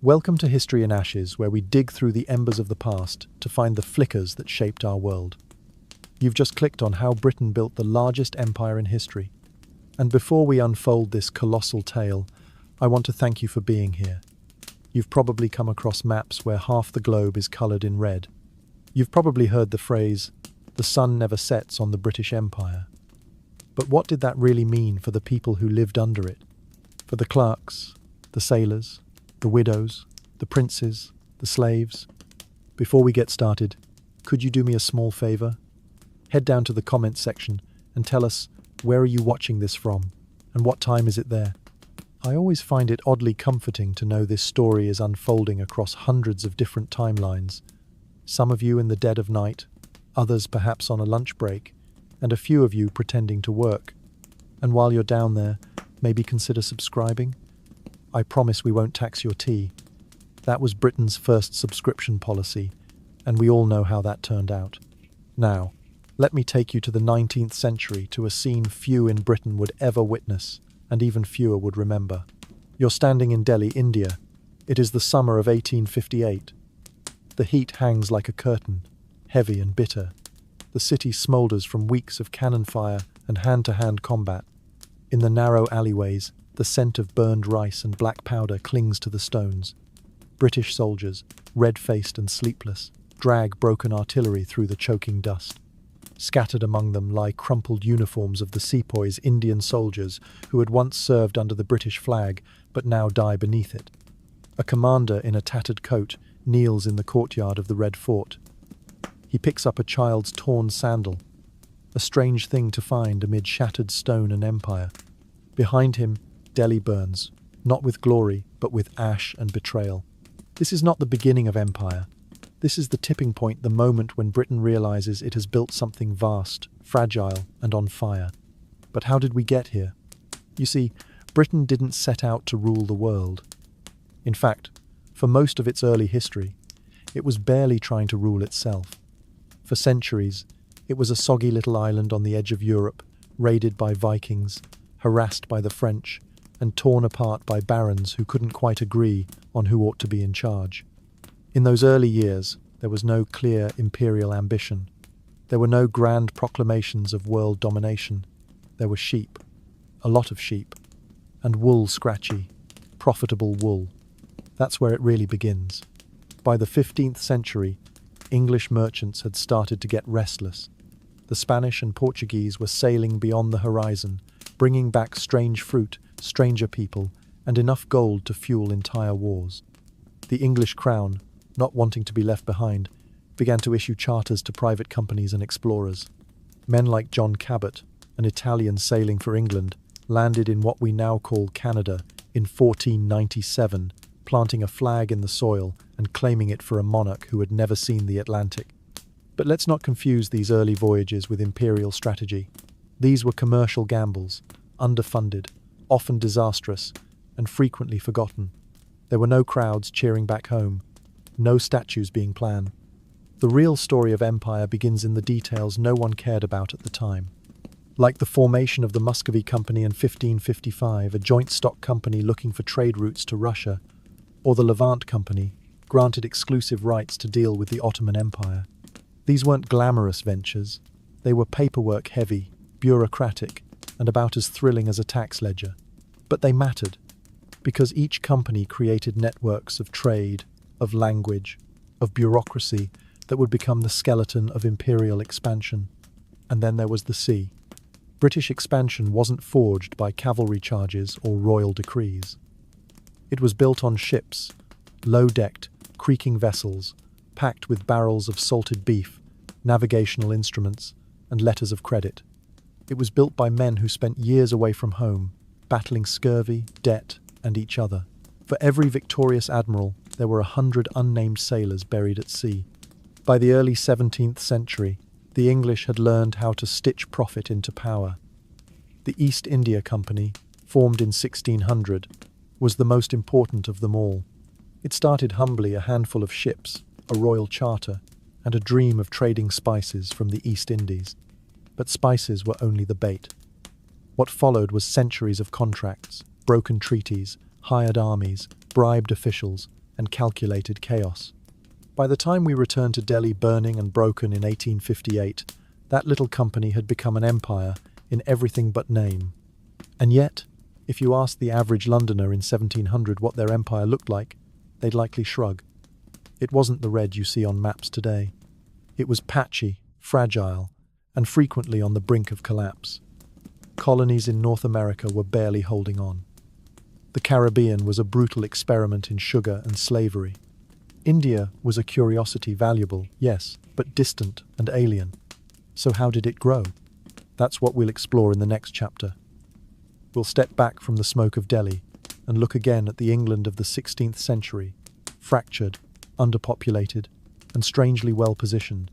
Welcome to History in Ashes, where we dig through the embers of the past to find the flickers that shaped our world. You've just clicked on how Britain built the largest empire in history. And before we unfold this colossal tale, I want to thank you for being here. You've probably come across maps where half the globe is coloured in red. You've probably heard the phrase, "The sun never sets on the British Empire." But what did that really mean for the people who lived under it? For the clerks, the sailors, the widows, the princes, the slaves? Before we get started, could you do me a small favour? Head down to the comments section and tell us, where are you watching this from, and what time is it there? I always find it oddly comforting to know this story is unfolding across hundreds of different timelines. Some of you in the dead of night, others perhaps on a lunch break, and a few of you pretending to work. And while you're down there, maybe consider subscribing. I promise we won't tax your tea. That was Britain's first subscription policy, and we all know how that turned out. Now, let me take you to the 19th century, to a scene few in Britain would ever witness, and even fewer would remember. You're standing in Delhi, India. It is the summer of 1858. The heat hangs like a curtain, heavy and bitter. The city smoulders from weeks of cannon fire and hand-to-hand combat. In the narrow alleyways, the scent of burned rice and black powder clings to the stones. British soldiers, red-faced and sleepless, drag broken artillery through the choking dust. Scattered among them lie crumpled uniforms of the sepoys, Indian soldiers who had once served under the British flag but now die beneath it. A commander in a tattered coat kneels in the courtyard of the Red Fort. He picks up a child's torn sandal, a strange thing to find amid shattered stone and empire. Behind him, Delhi burns, not with glory, but with ash and betrayal. This is not the beginning of empire. This is the tipping point, the moment when Britain realizes it has built something vast, fragile, and on fire. But how did we get here? You see, Britain didn't set out to rule the world. In fact, for most of its early history, it was barely trying to rule itself. For centuries, it was a soggy little island on the edge of Europe, raided by Vikings, harassed by the French, and torn apart by barons who couldn't quite agree on who ought to be in charge. In those early years, there was no clear imperial ambition. There were no grand proclamations of world domination. There were sheep, a lot of sheep, and wool, scratchy, profitable wool. That's where it really begins. By the 15th century, English merchants had started to get restless. The Spanish and Portuguese were sailing beyond the horizon, bringing back strange fruit, stranger people, and enough gold to fuel entire wars. The English crown, not wanting to be left behind, began to issue charters to private companies and explorers. Men like John Cabot, an Italian sailing for England, landed in what we now call Canada in 1497, planting a flag in the soil and claiming it for a monarch who had never seen the Atlantic. But let's not confuse these early voyages with imperial strategy. These were commercial gambles, underfunded, often disastrous, and frequently forgotten. There were no crowds cheering back home, no statues being planned. The real story of empire begins in the details no one cared about at the time. Like the formation of the Muscovy Company in 1555, a joint stock company looking for trade routes to Russia, or the Levant Company, granted exclusive rights to deal with the Ottoman Empire. These weren't glamorous ventures. They were paperwork-heavy, bureaucratic, and about as thrilling as a tax ledger. But they mattered, because each company created networks of trade, of language, of bureaucracy that would become the skeleton of imperial expansion. And then there was the sea. British expansion wasn't forged by cavalry charges or royal decrees. It was built on ships, low-decked, creaking vessels, packed with barrels of salted beef, navigational instruments, and letters of credit. It was built by men who spent years away from home, battling scurvy, debt, and each other. For every victorious admiral, there were 100 unnamed sailors buried at sea. By the early 17th century, the English had learned how to stitch profit into power. The East India Company, formed in 1600, was the most important of them all. It started humbly, a handful of ships, a royal charter, and a dream of trading spices from the East Indies. But spices were only the bait. What followed was centuries of contracts, broken treaties, hired armies, bribed officials, and calculated chaos. By the time we returned to Delhi burning and broken in 1858, that little company had become an empire in everything but name. And yet, if you asked the average Londoner in 1700 what their empire looked like, they'd likely shrug. It wasn't the red you see on maps today. It was patchy, fragile, and frequently on the brink of collapse. Colonies in North America were barely holding on. The Caribbean was a brutal experiment in sugar and slavery. India was a curiosity, valuable, yes, but distant and alien. So how did it grow? That's what we'll explore in the next chapter. We'll step back from the smoke of Delhi and look again at the England of the 16th century, fractured, underpopulated, and strangely well-positioned.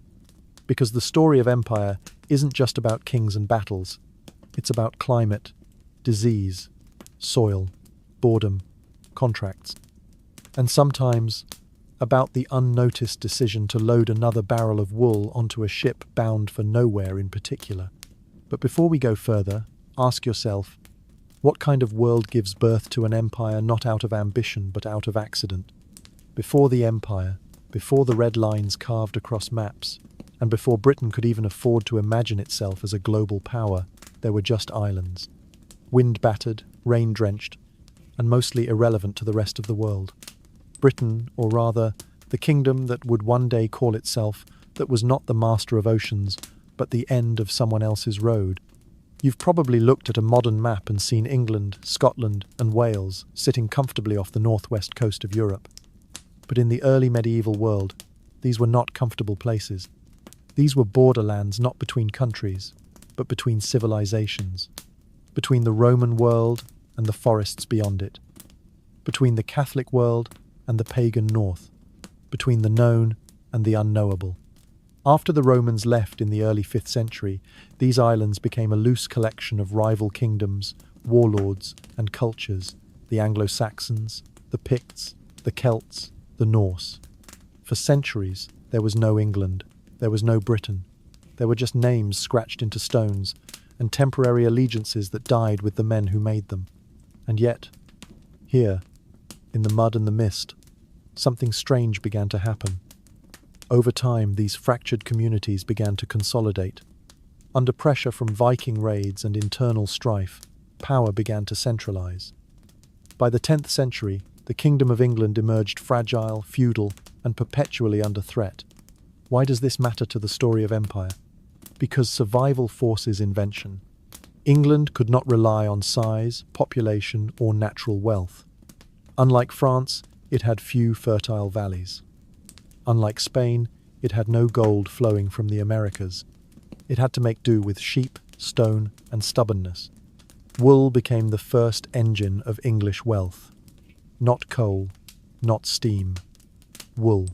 Because the story of empire isn't just about kings and battles. It's about climate, disease, soil, boredom, contracts, and sometimes about the unnoticed decision to load another barrel of wool onto a ship bound for nowhere in particular. But before we go further, ask yourself, what kind of world gives birth to an empire not out of ambition but out of accident? Before the empire, before the red lines carved across maps, and before Britain could even afford to imagine itself as a global power, there were just islands, wind-battered, rain-drenched, and mostly irrelevant to the rest of the world. Britain, or rather, the kingdom that would one day call itself, that was not the master of oceans, but the end of someone else's road. You've probably looked at a modern map and seen England, Scotland, and Wales sitting comfortably off the northwest coast of Europe. But in the early medieval world, these were not comfortable places. These were borderlands not between countries, but between civilizations, between the Roman world and the forests beyond it, between the Catholic world and the pagan north, between the known and the unknowable. After the Romans left in the early 5th century, these islands became a loose collection of rival kingdoms, warlords, and cultures: the Anglo-Saxons, the Picts, the Celts, the Norse. For centuries, there was no England, there was no Britain. There were just names scratched into stones, and temporary allegiances that died with the men who made them. And yet, here, in the mud and the mist, something strange began to happen. Over time, these fractured communities began to consolidate. Under pressure from Viking raids and internal strife, power began to centralize. By the 10th century, the Kingdom of England emerged fragile, feudal, and perpetually under threat. Why does this matter to the story of empire? Because survival forces invention. England could not rely on size, population, or natural wealth. Unlike France, it had few fertile valleys. Unlike Spain, it had no gold flowing from the Americas. It had to make do with sheep, stone, and stubbornness. Wool became the first engine of English wealth. Not coal, not steam. Wool.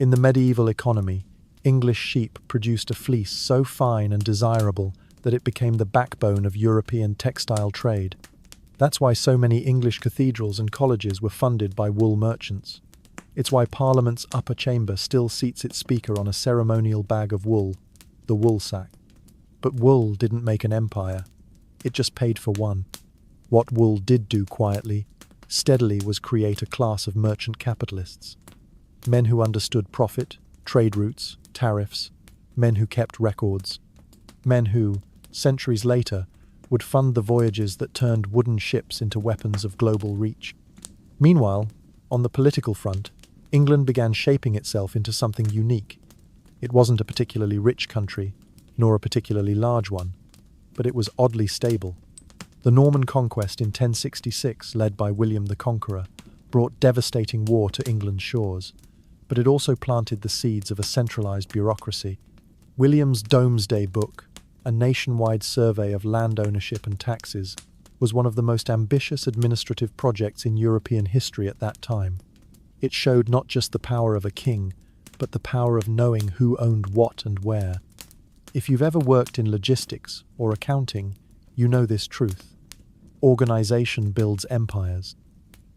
In the medieval economy, English sheep produced a fleece so fine and desirable that it became the backbone of European textile trade. That's why so many English cathedrals and colleges were funded by wool merchants. It's why Parliament's upper chamber still seats its speaker on a ceremonial bag of wool, the woolsack. But wool didn't make an empire. It just paid for one. What wool did do quietly, steadily, was create a class of merchant capitalists. Men who understood profit, trade routes, tariffs, men who kept records, men who, centuries later, would fund the voyages that turned wooden ships into weapons of global reach. Meanwhile, on the political front, England began shaping itself into something unique. It wasn't a particularly rich country, nor a particularly large one, but it was oddly stable. The Norman Conquest in 1066, led by William the Conqueror, brought devastating war to England's shores, but it also planted the seeds of a centralized bureaucracy. William's Domesday Book, a nationwide survey of land ownership and taxes, was one of the most ambitious administrative projects in European history at that time. It showed not just the power of a king, but the power of knowing who owned what and where. If you've ever worked in logistics or accounting, you know this truth. Organization builds empires.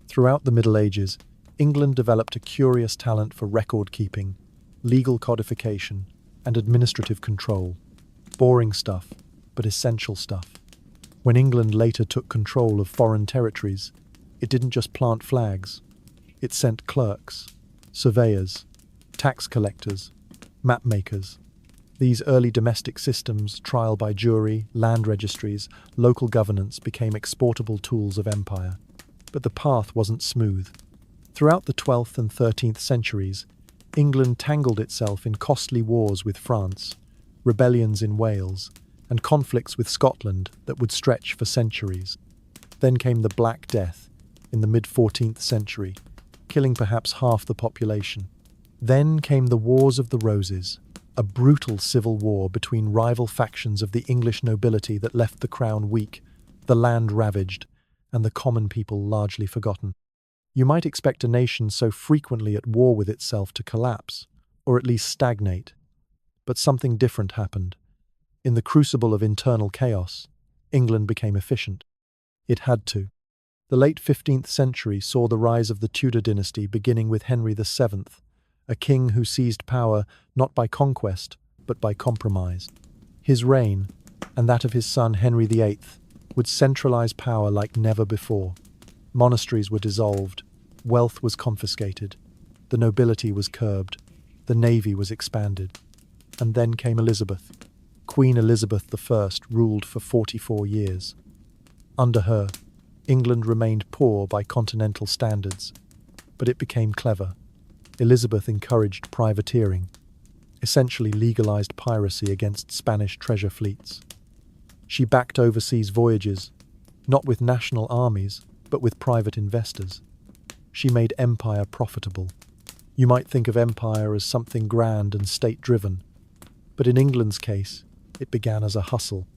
Throughout the Middle Ages, England developed a curious talent for record-keeping, legal codification, and administrative control. Boring stuff, but essential stuff. When England later took control of foreign territories, it didn't just plant flags. It sent clerks, surveyors, tax collectors, map makers. These early domestic systems, trial by jury, land registries, local governance, became exportable tools of empire. But the path wasn't smooth. Throughout the 12th and 13th centuries, England tangled itself in costly wars with France, rebellions in Wales, and conflicts with Scotland that would stretch for centuries. Then came the Black Death in the mid-14th century, killing perhaps half the population. Then came the Wars of the Roses, a brutal civil war between rival factions of the English nobility that left the crown weak, the land ravaged, and the common people largely forgotten. You might expect a nation so frequently at war with itself to collapse, or at least stagnate. But something different happened. In the crucible of internal chaos, England became efficient. It had to. The late 15th century saw the rise of the Tudor dynasty beginning with Henry VII, a king who seized power not by conquest, but by compromise. His reign, and that of his son Henry VIII, would centralize power like never before. Monasteries were dissolved, wealth was confiscated, the nobility was curbed, the navy was expanded. And then came Elizabeth. Queen Elizabeth I ruled for 44 years. Under her, England remained poor by continental standards, but it became clever. Elizabeth encouraged privateering, essentially legalized piracy against Spanish treasure fleets. She backed overseas voyages, not with national armies, but with private investors. She made empire profitable. You might think of empire as something grand and state-driven, but in England's case, it began as a hustle.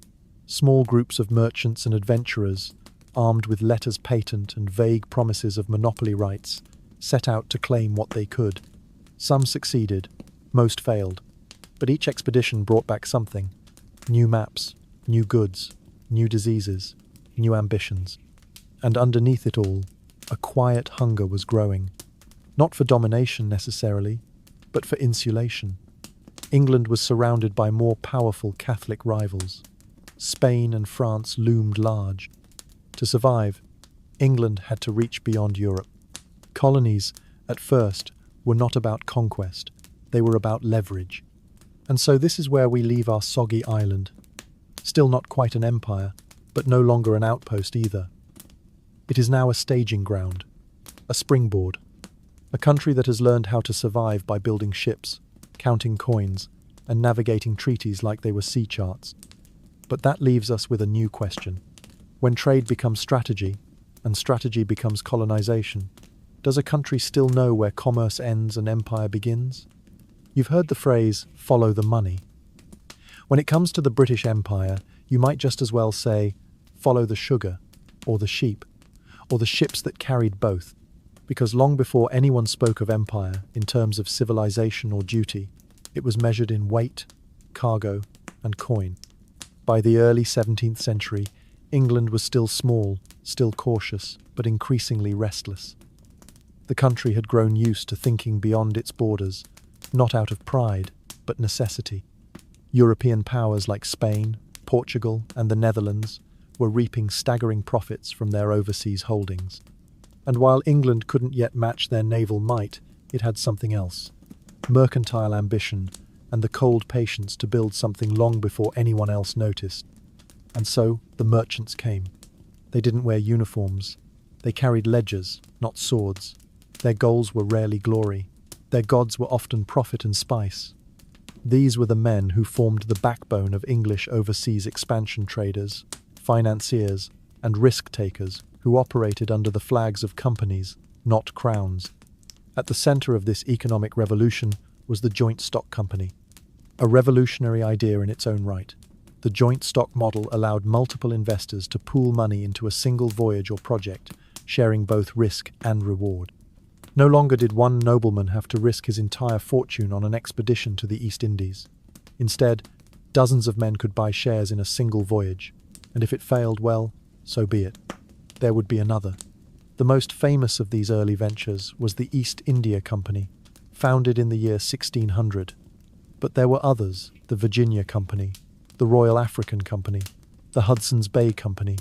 Small groups of merchants and adventurers, armed with letters patent and vague promises of monopoly rights, set out to claim what they could. Some succeeded, most failed, but each expedition brought back something. New maps, new goods, new diseases, new ambitions. And underneath it all, a quiet hunger was growing. Not for domination necessarily, but for insulation. England was surrounded by more powerful Catholic rivals. Spain and France loomed large. To survive, England had to reach beyond Europe. Colonies, at first, were not about conquest. They were about leverage. And so this is where we leave our soggy island. Still not quite an empire, but no longer an outpost either. It is now a staging ground, a springboard, a country that has learned how to survive by building ships, counting coins, and navigating treaties like they were sea charts. But that leaves us with a new question. When trade becomes strategy, and strategy becomes colonization, does a country still know where commerce ends and empire begins? You've heard the phrase, follow the money. When it comes to the British Empire, you might just as well say, follow the sugar, or the sheep, or the ships that carried both, because long before anyone spoke of empire in terms of civilization or duty, it was measured in weight, cargo, and coin. By the early 17th century, England was still small, still cautious, but increasingly restless. The country had grown used to thinking beyond its borders, not out of pride, but necessity. European powers like Spain, Portugal, and the Netherlands were reaping staggering profits from their overseas holdings. And while England couldn't yet match their naval might, it had something else: mercantile ambition and the cold patience to build something long before anyone else noticed. And so the merchants came. They didn't wear uniforms. They carried ledgers, not swords. Their goals were rarely glory. Their gods were often profit and spice. These were the men who formed the backbone of English overseas expansion traders, financiers, and risk-takers who operated under the flags of companies, not crowns. At the center of this economic revolution was the joint stock company, a revolutionary idea in its own right. The joint stock model allowed multiple investors to pool money into a single voyage or project, sharing both risk and reward. No longer did one nobleman have to risk his entire fortune on an expedition to the East Indies. Instead, dozens of men could buy shares in a single voyage, and if it failed, well, so be it. There would be another. The most famous of these early ventures was the East India Company, founded in the year 1600. But there were others: the Virginia Company, the Royal African Company, the Hudson's Bay Company.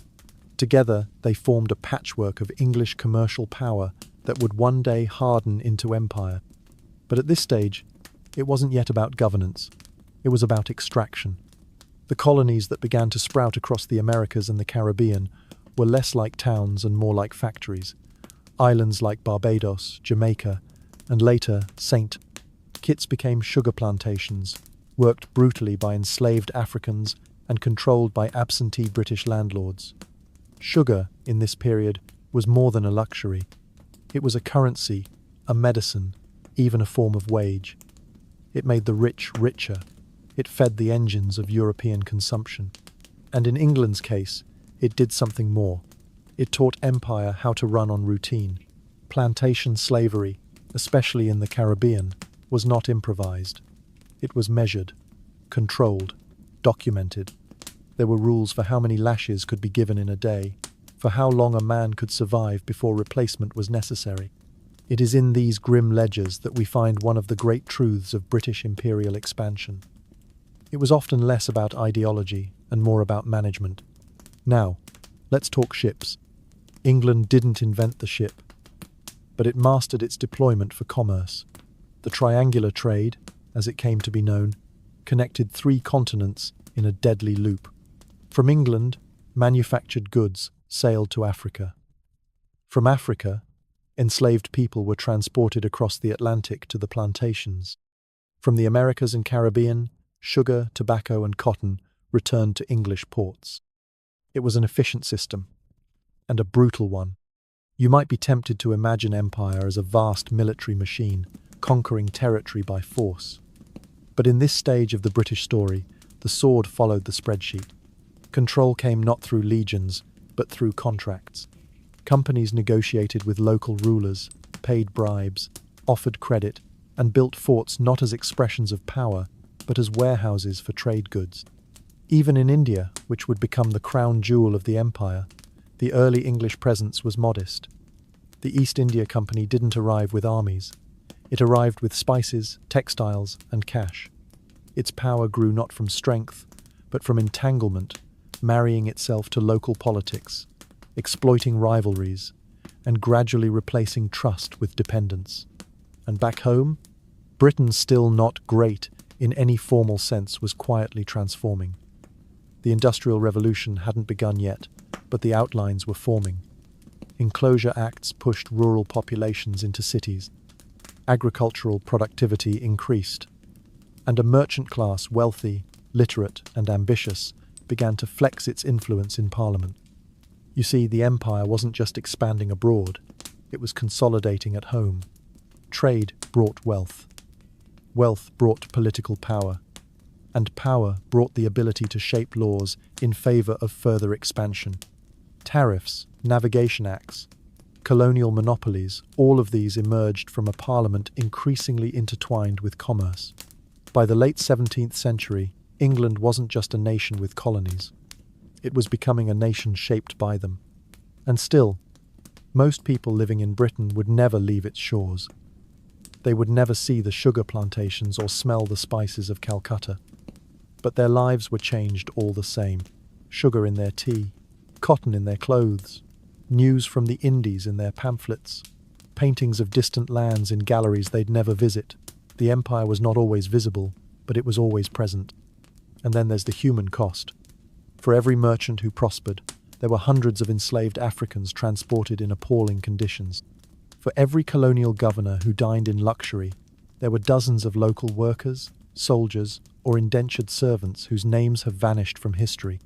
Together, they formed a patchwork of English commercial power that would one day harden into empire. But at this stage, it wasn't yet about governance. It was about extraction. The colonies that began to sprout across the Americas and the Caribbean were less like towns and more like factories. Islands like Barbados, Jamaica, and later St. Kitts became sugar plantations, worked brutally by enslaved Africans and controlled by absentee British landlords. Sugar, in this period, was more than a luxury. It was a currency, a medicine, even a form of wage. It made the rich richer. It fed the engines of European consumption. And in England's case, it did something more. It taught empire how to run on routine. Plantation slavery, especially in the Caribbean, was not improvised. It was measured, controlled, documented. There were rules for how many lashes could be given in a day, for how long a man could survive before replacement was necessary. It is in these grim ledgers that we find one of the great truths of British imperial expansion. It was often less about ideology and more about management. Now, let's talk ships. England didn't invent the ship, but it mastered its deployment for commerce. The triangular trade, as it came to be known, connected 3 continents in a deadly loop. From England, manufactured goods sailed to Africa. From Africa, enslaved people were transported across the Atlantic to the plantations. From the Americas and Caribbean, sugar, tobacco, and cotton returned to English ports. It was an efficient system, and a brutal one. You might be tempted to imagine empire as a vast military machine, conquering territory by force. But in this stage of the British story, the sword followed the spreadsheet. Control came not through legions, but through contracts. Companies negotiated with local rulers, paid bribes, offered credit, and built forts not as expressions of power, but as warehouses for trade goods. Even in India, which would become the crown jewel of the empire, the early English presence was modest. The East India Company didn't arrive with armies. It arrived with spices, textiles, and cash. Its power grew not from strength, but from entanglement, marrying itself to local politics, exploiting rivalries, and gradually replacing trust with dependence. And back home, Britain, still not great in any formal sense, was quietly transforming. The Industrial Revolution hadn't begun yet, but the outlines were forming. Enclosure Acts pushed rural populations into cities. Agricultural productivity increased, and a merchant class, wealthy, literate, and ambitious, began to flex its influence in Parliament. You see, the empire wasn't just expanding abroad, it was consolidating at home. Trade brought wealth. Wealth brought political power. And power brought the ability to shape laws in favor of further expansion. Tariffs, navigation acts, colonial monopolies, all of these emerged from a parliament increasingly intertwined with commerce. By the late 17th century, England wasn't just a nation with colonies. It was becoming a nation shaped by them. And still, most people living in Britain would never leave its shores. They would never see the sugar plantations or smell the spices of Calcutta. But their lives were changed all the same. Sugar in their tea, cotton in their clothes, news from the Indies in their pamphlets, paintings of distant lands in galleries they'd never visit. The empire was not always visible, but it was always present. And then there's the human cost. For every merchant who prospered, there were hundreds of enslaved Africans transported in appalling conditions. For every colonial governor who dined in luxury, there were dozens of local workers, soldiers, or indentured servants whose names have vanished from history.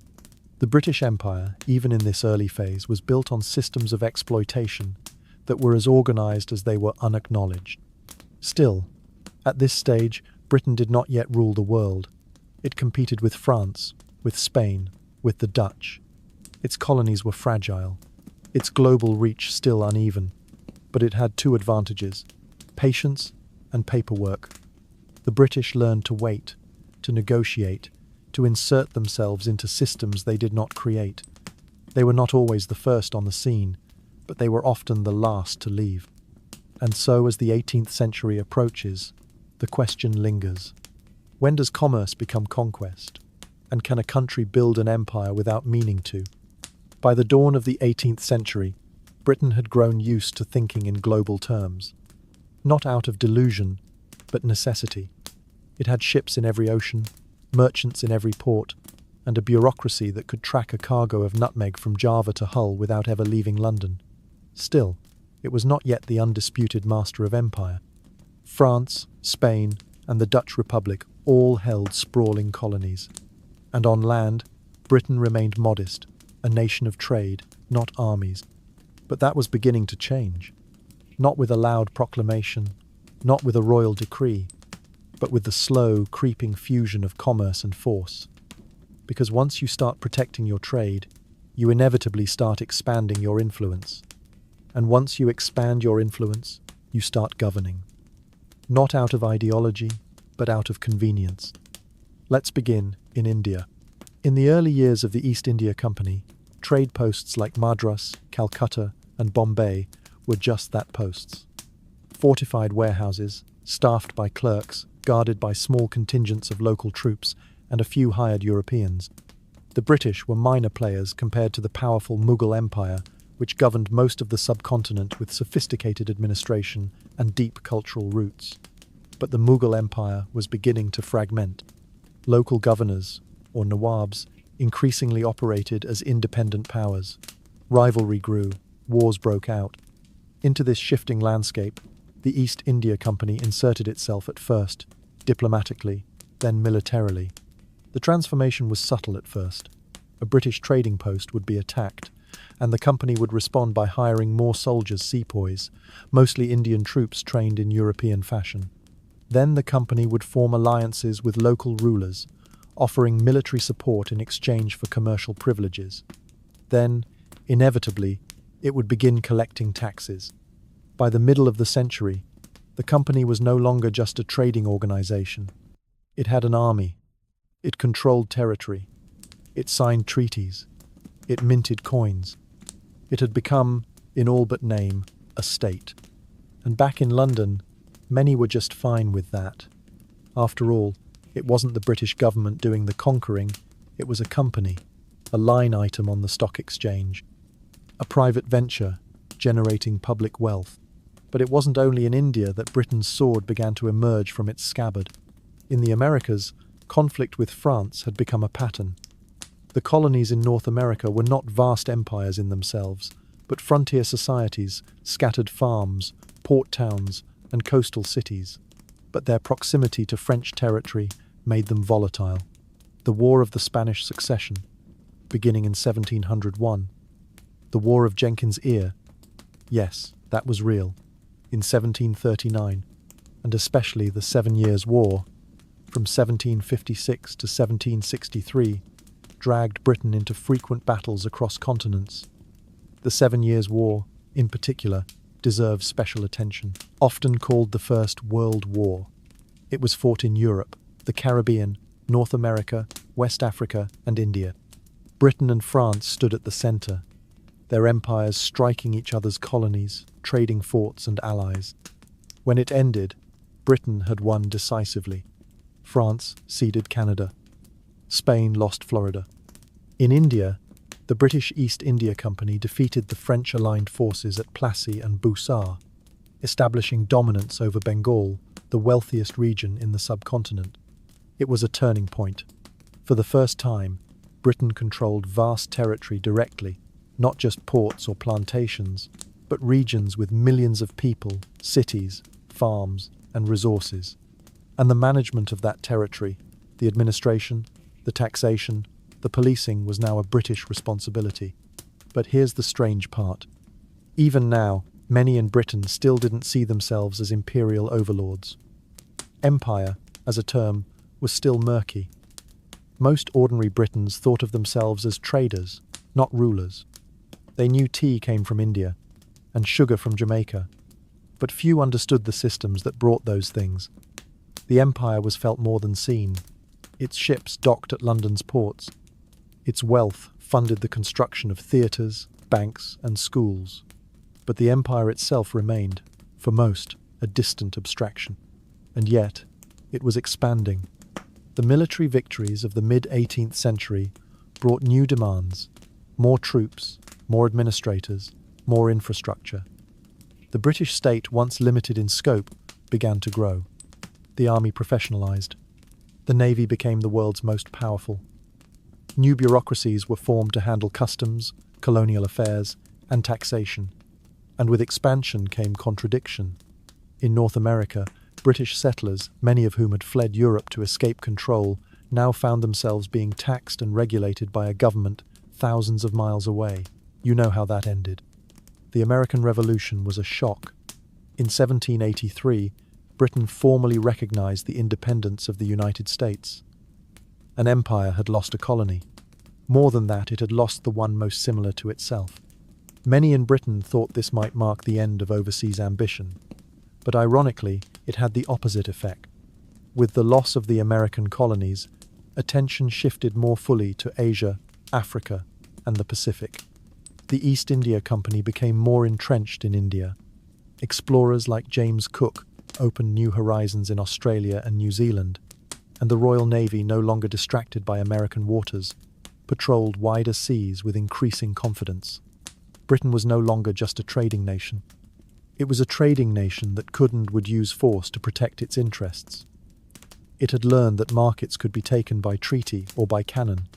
The British Empire, even in this early phase, was built on systems of exploitation that were as organized as they were unacknowledged. Still, at this stage, Britain did not yet rule the world. It competed with France, with Spain, with the Dutch. Its colonies were fragile, its global reach still uneven, but it had 2 advantages: patience and paperwork. The British learned to wait, to negotiate, to insert themselves into systems they did not create. They were not always the first on the scene, but they were often the last to leave. And so, as the 18th century approaches, the question lingers. When does commerce become conquest? And can a country build an empire without meaning to? By the dawn of the 18th century, Britain had grown used to thinking in global terms, not out of delusion, but necessity. It had ships in every ocean, merchants in every port, and a bureaucracy that could track a cargo of nutmeg from Java to Hull without ever leaving London. Still, it was not yet the undisputed master of empire. France, Spain, and the Dutch Republic all held sprawling colonies. And on land, Britain remained modest, a nation of trade, not armies. But that was beginning to change. Not with a loud proclamation, not with a royal decree, but with the slow, creeping fusion of commerce and force. Because once you start protecting your trade, you inevitably start expanding your influence. And once you expand your influence, you start governing. Not out of ideology, but out of convenience. Let's begin in India. In the early years of the East India Company, trade posts like Madras, Calcutta, and Bombay were just that, posts. Fortified warehouses, staffed by clerks, guarded by small contingents of local troops and a few hired Europeans. The British were minor players compared to the powerful Mughal Empire, which governed most of the subcontinent with sophisticated administration and deep cultural roots. But the Mughal Empire was beginning to fragment. Local governors, or nawabs, increasingly operated as independent powers. Rivalry grew, wars broke out. Into this shifting landscape, the East India Company inserted itself at first, diplomatically, then militarily. The transformation was subtle at first. A British trading post would be attacked, and the company would respond by hiring more soldiers, sepoys, mostly Indian troops trained in European fashion. Then the company would form alliances with local rulers, offering military support in exchange for commercial privileges. Then, inevitably, it would begin collecting taxes. By the middle of the century, the company was no longer just a trading organization. It had an army. It controlled territory. It signed treaties. It minted coins. It had become, in all but name, a state. And back in London, many were just fine with that. After all, it wasn't the British government doing the conquering, it was a company, a line item on the stock exchange, a private venture generating public wealth. But it wasn't only in India that Britain's sword began to emerge from its scabbard. In the Americas, conflict with France had become a pattern. The colonies in North America were not vast empires in themselves, but frontier societies, scattered farms, port towns, and coastal cities. But their proximity to French territory made them volatile. The War of the Spanish Succession, beginning in 1701. The War of Jenkins' Ear, yes, that was real, in 1739, and especially the 7 Years' War, from 1756 to 1763, dragged Britain into frequent battles across continents. The 7 Years' War, in particular, deserves special attention. Often called the First World War, it was fought in Europe, the Caribbean, North America, West Africa, and India. Britain and France stood at the centre, their empires striking each other's colonies, trading forts and allies. When it ended, Britain had won decisively. France ceded Canada. Spain lost Florida. In India, the British East India Company defeated the French-aligned forces at Plassey and Busar, establishing dominance over Bengal, the wealthiest region in the subcontinent. It was a turning point. For the first time, Britain controlled vast territory directly, not just ports or plantations, but regions with millions of people, cities, farms, and resources. And the management of that territory, the administration, the taxation, the policing was now a British responsibility. But here's the strange part. Even now, many in Britain still didn't see themselves as imperial overlords. Empire, as a term, was still murky. Most ordinary Britons thought of themselves as traders, not rulers. They knew tea came from India, and sugar from Jamaica, but few understood the systems that brought those things. The empire was felt more than seen. Its ships docked at London's ports. Its wealth funded the construction of theatres, banks, and schools. But the empire itself remained, for most, a distant abstraction. And yet, it was expanding. The military victories of the mid-18th century brought new demands, more troops, more administrators, more infrastructure. The British state, once limited in scope, began to grow. The army professionalized. The navy became the world's most powerful. New bureaucracies were formed to handle customs, colonial affairs, and taxation. And with expansion came contradiction. In North America, British settlers, many of whom had fled Europe to escape control, now found themselves being taxed and regulated by a government thousands of miles away. You know how that ended. The American Revolution was a shock. In 1783, Britain formally recognized the independence of the United States. An empire had lost a colony. More than that, it had lost the one most similar to itself. Many in Britain thought this might mark the end of overseas ambition. But ironically, it had the opposite effect. With the loss of the American colonies, attention shifted more fully to Asia, Africa, and the Pacific. The East India Company became more entrenched in India. Explorers like James Cook opened new horizons in Australia and New Zealand, and the Royal Navy, no longer distracted by American waters, patrolled wider seas with increasing confidence. Britain was no longer just a trading nation. It was a trading nation that could and would use force to protect its interests. It had learned that markets could be taken by treaty or by cannon,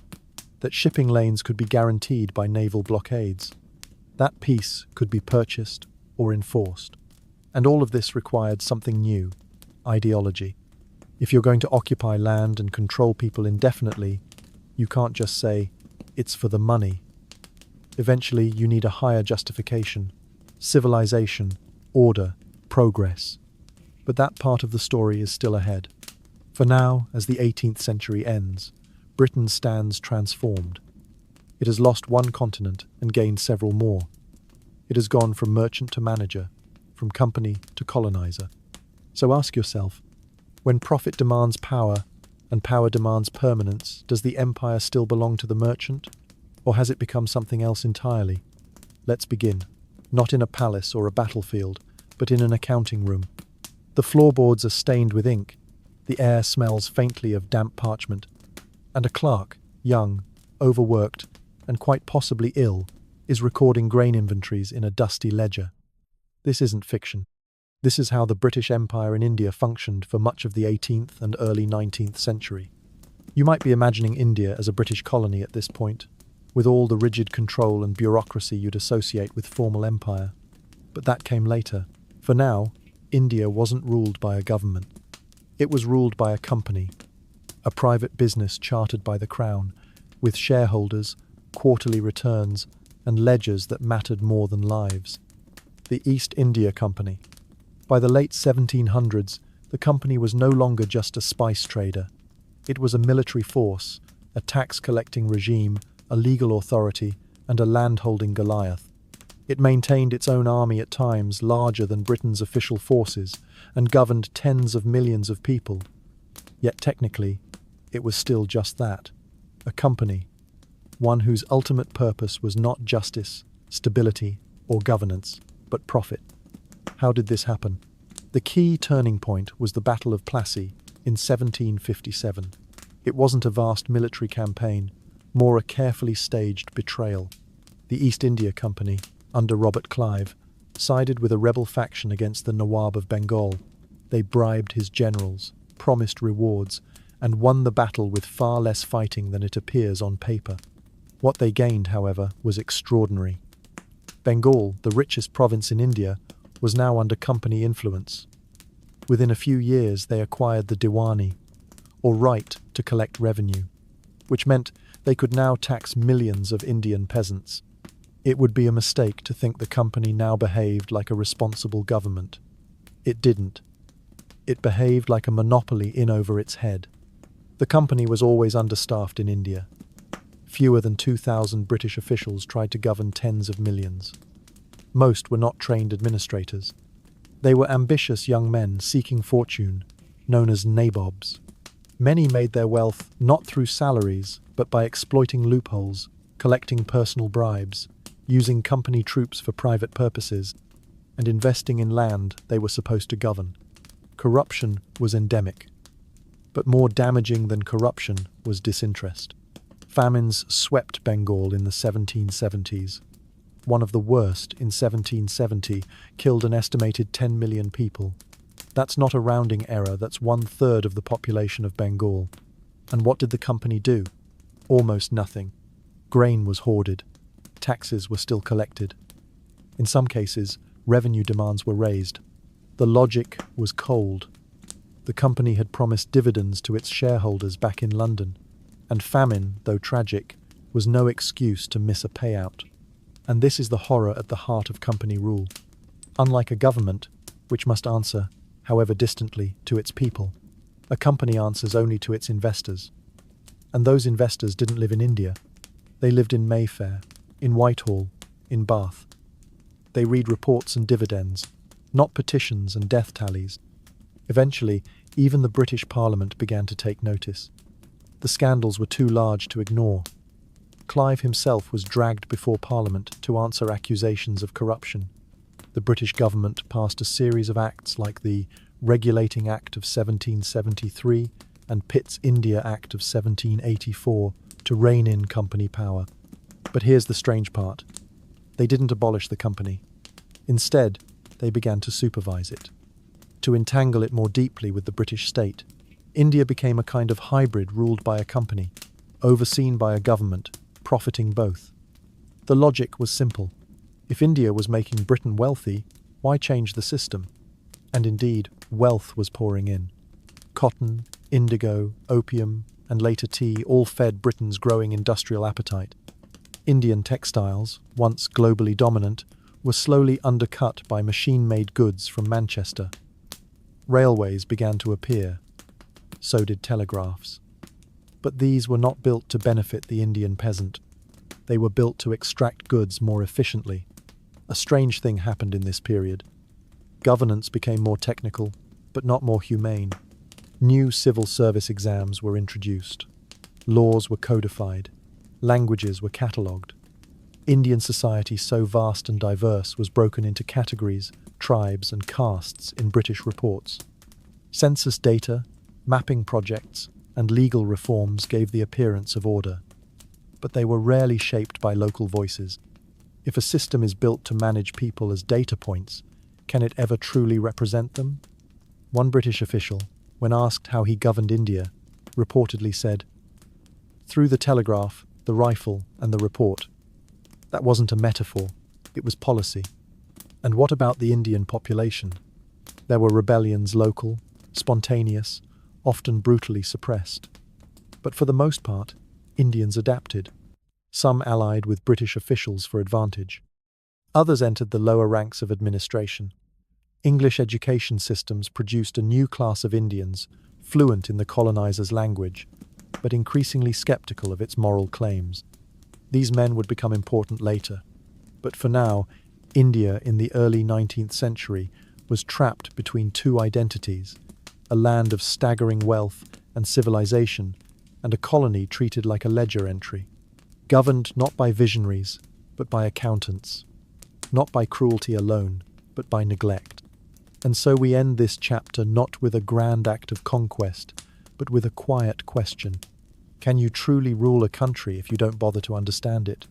that shipping lanes could be guaranteed by naval blockades, that peace could be purchased or enforced. And all of this required something new: ideology. If you're going to occupy land and control people indefinitely, you can't just say, "It's for the money." Eventually, you need a higher justification: civilization, order, progress. But that part of the story is still ahead. For now, as the 18th century ends, Britain stands transformed. It has lost one continent and gained several more. It has gone from merchant to manager, from company to colonizer. So ask yourself, when profit demands power and power demands permanence, does the empire still belong to the merchant? Or has it become something else entirely? Let's begin. Not in a palace or a battlefield, but in an accounting room. The floorboards are stained with ink. The air smells faintly of damp parchment. And a clerk, young, overworked, and quite possibly ill, is recording grain inventories in a dusty ledger. This isn't fiction. This is how the British Empire in India functioned for much of the 18th and early 19th century. You might be imagining India as a British colony at this point, with all the rigid control and bureaucracy you'd associate with formal empire. But that came later. For now, India wasn't ruled by a government. It was ruled by a company, a private business chartered by the Crown, with shareholders, quarterly returns, and ledgers that mattered more than lives. The East India Company. By the late 1700s, the company was no longer just a spice trader. It was a military force, a tax-collecting regime, a legal authority, and a land-holding Goliath. It maintained its own army at times larger than Britain's official forces and governed tens of millions of people. Yet technically, it was still just that, a company, one whose ultimate purpose was not justice, stability, or governance, but profit. How did this happen? The key turning point was the Battle of Plassey in 1757. It wasn't a vast military campaign, more a carefully staged betrayal. The East India Company, under Robert Clive, sided with a rebel faction against the Nawab of Bengal. They bribed his generals, promised rewards, and won the battle with far less fighting than it appears on paper. What they gained, however, was extraordinary. Bengal, the richest province in India, was now under company influence. Within a few years, they acquired the Diwani, or right to collect revenue, which meant they could now tax millions of Indian peasants. It would be a mistake to think the company now behaved like a responsible government. It didn't. It behaved like a monopoly in over its head. The company was always understaffed in India. Fewer than 2,000 British officials tried to govern tens of millions. Most were not trained administrators. They were ambitious young men seeking fortune, known as nabobs. Many made their wealth not through salaries, but by exploiting loopholes, collecting personal bribes, using company troops for private purposes, and investing in land they were supposed to govern. Corruption was endemic. But more damaging than corruption was disinterest. Famines swept Bengal in the 1770s. one of the worst in 1770, killed an estimated 10 million people. That's not a rounding error, that's 1/3 of the population of Bengal. And what did the company do? Almost nothing. Grain was hoarded. Taxes were still collected. In some cases, revenue demands were raised. The logic was cold. The company had promised dividends to its shareholders back in London, and famine, though tragic, was no excuse to miss a payout. And this is the horror at the heart of company rule. Unlike a government, which must answer, however distantly, to its people, a company answers only to its investors. And those investors didn't live in India. They lived in Mayfair, in Whitehall, in Bath. They read reports and dividends, not petitions and death tallies. Eventually, even the British Parliament began to take notice. The scandals were too large to ignore. Clive himself was dragged before Parliament to answer accusations of corruption. The British government passed a series of acts like the Regulating Act of 1773 and Pitt's India Act of 1784 to rein in company power. But here's the strange part. They didn't abolish the company. Instead, they began to supervise it, to entangle it more deeply with the British state. India became a kind of hybrid ruled by a company, overseen by a government, profiting both. The logic was simple. If India was making Britain wealthy, why change the system? And indeed, wealth was pouring in. Cotton, indigo, opium, and later tea all fed Britain's growing industrial appetite. Indian textiles, once globally dominant, were slowly undercut by machine-made goods from Manchester. Railways began to appear. So did telegraphs. But these were not built to benefit the Indian peasant. They were built to extract goods more efficiently. A strange thing happened in this period. Governance became more technical, but not more humane. New civil service exams were introduced. Laws were codified. Languages were catalogued. Indian society, so vast and diverse, was broken into categories, tribes, and castes in British reports. Census data, mapping projects, and legal reforms gave the appearance of order. But they were rarely shaped by local voices. If a system is built to manage people as data points, can it ever truly represent them? One British official, when asked how he governed India, reportedly said, "Through the telegraph, the rifle, and the report." That wasn't a metaphor, it was policy. And what about the Indian population? There were rebellions local, spontaneous, often brutally suppressed. But for the most part, Indians adapted. Some allied with British officials for advantage. Others entered the lower ranks of administration. English education systems produced a new class of Indians, fluent in the colonizers' language, but increasingly skeptical of its moral claims. These men would become important later. But for now, India in the early 19th century was trapped between two identities, a land of staggering wealth and civilization, and a colony treated like a ledger entry, governed not by visionaries, but by accountants, not by cruelty alone, but by neglect. And so we end this chapter not with a grand act of conquest, but with a quiet question. Can you truly rule a country if you don't bother to understand it?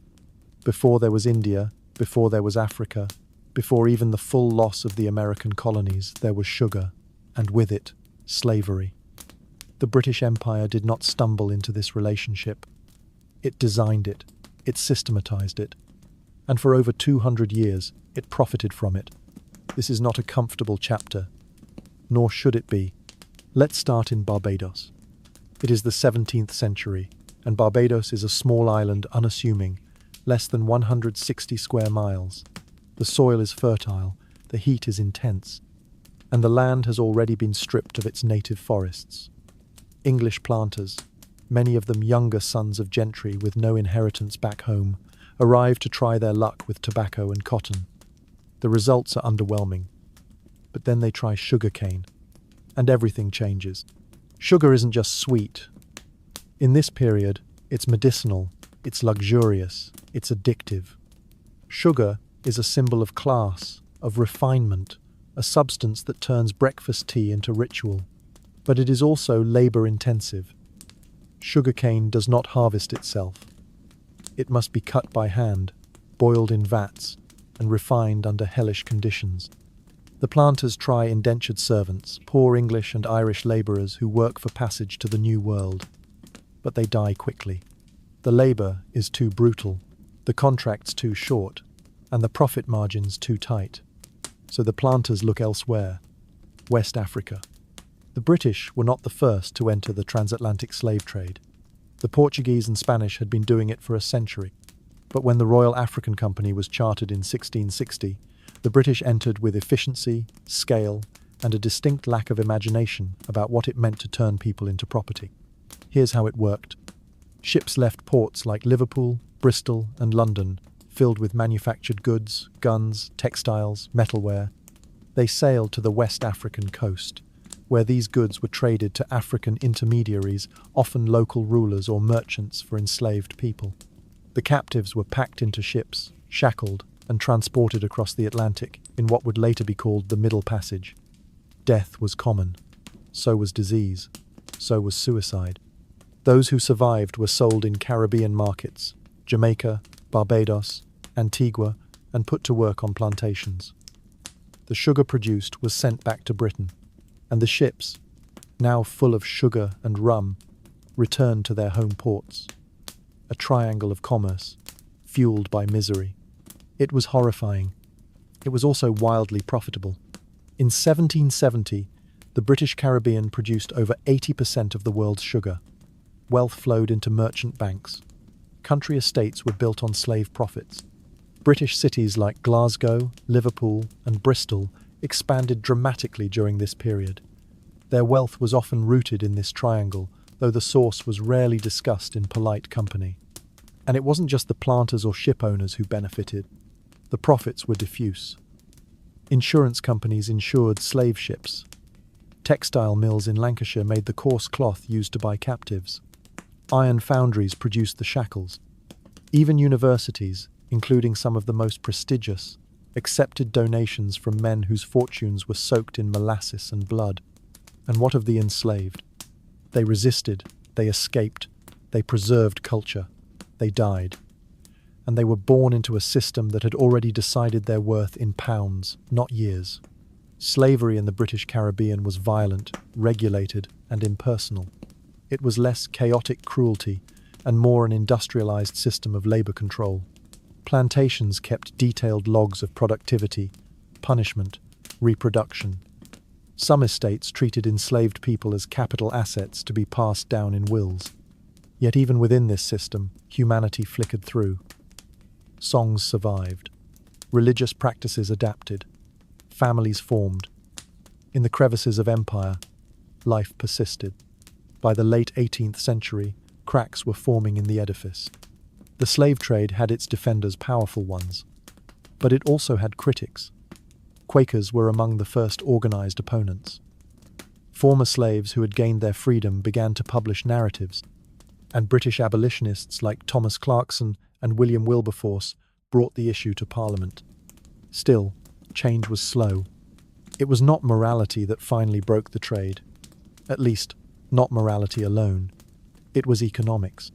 Before there was India, before there was Africa, before even the full loss of the American colonies, there was sugar, and with it, slavery. The British Empire did not stumble into this relationship. It designed it, it systematized it, and for over 200 years, it profited from it. This is not a comfortable chapter, nor should it be. Let's start in Barbados. It is the 17th century, and Barbados is a small island unassuming, less than 160 square miles. The soil is fertile, the heat is intense, and the land has already been stripped of its native forests. English planters, many of them younger sons of gentry with no inheritance back home, arrive to try their luck with tobacco and cotton. The results are underwhelming. But then they try sugarcane, and everything changes. Sugar isn't just sweet. In this period, it's medicinal, it's luxurious, it's addictive. Sugar is a symbol of class, of refinement, a substance that turns breakfast tea into ritual. But it is also labor-intensive. Sugarcane does not harvest itself. It must be cut by hand, boiled in vats and refined under hellish conditions. The planters try indentured servants, poor English and Irish labourers who work for passage to the New World. But they die quickly. The labour is too brutal, the contracts too short, and the profit margins too tight. So the planters look elsewhere, West Africa. The British were not the first to enter the transatlantic slave trade. The Portuguese and Spanish had been doing it for a century. But when the Royal African Company was chartered in 1660, the British entered with efficiency, scale, and a distinct lack of imagination about what it meant to turn people into property. Here's how it worked. Ships left ports like Liverpool, Bristol, and London, filled with manufactured goods, guns, textiles, metalware. They sailed to the West African coast, where these goods were traded to African intermediaries, often local rulers or merchants for enslaved people. The captives were packed into ships, shackled, and transported across the Atlantic in what would later be called the Middle Passage. Death was common. So was disease. So was suicide. Those who survived were sold in Caribbean markets, Jamaica, Barbados, Antigua, and put to work on plantations. The sugar produced was sent back to Britain, and the ships, now full of sugar and rum, returned to their home ports. A triangle of commerce, fueled by misery. It was horrifying. It was also wildly profitable. In 1770, the British Caribbean produced over 80% of the world's sugar. Wealth flowed into merchant banks. Country estates were built on slave profits. British cities like Glasgow, Liverpool, and Bristol expanded dramatically during this period. Their wealth was often rooted in this triangle, though the source was rarely discussed in polite company. And it wasn't just the planters or ship owners who benefited. The profits were diffuse. Insurance companies insured slave ships. Textile mills in Lancashire made the coarse cloth used to buy captives. Iron foundries produced the shackles. Even universities, including some of the most prestigious, accepted donations from men whose fortunes were soaked in molasses and blood. And what of the enslaved? They resisted, they escaped, they preserved culture, they died. And they were born into a system that had already decided their worth in pounds, not years. Slavery in the British Caribbean was violent, regulated, and impersonal. It was less chaotic cruelty and more an industrialized system of labor control. Plantations kept detailed logs of productivity, punishment, reproduction. Some estates treated enslaved people as capital assets to be passed down in wills. Yet even within this system, humanity flickered through. Songs survived. Religious practices adapted. Families formed. In the crevices of empire, life persisted. By the late 18th century, cracks were forming in the edifice. The slave trade had its defenders, powerful ones. But it also had critics. Quakers were among the first organized opponents. Former slaves who had gained their freedom began to publish narratives, and British abolitionists like Thomas Clarkson and William Wilberforce brought the issue to Parliament. Still, change was slow. It was not morality that finally broke the trade. At least, not morality alone. It was economics.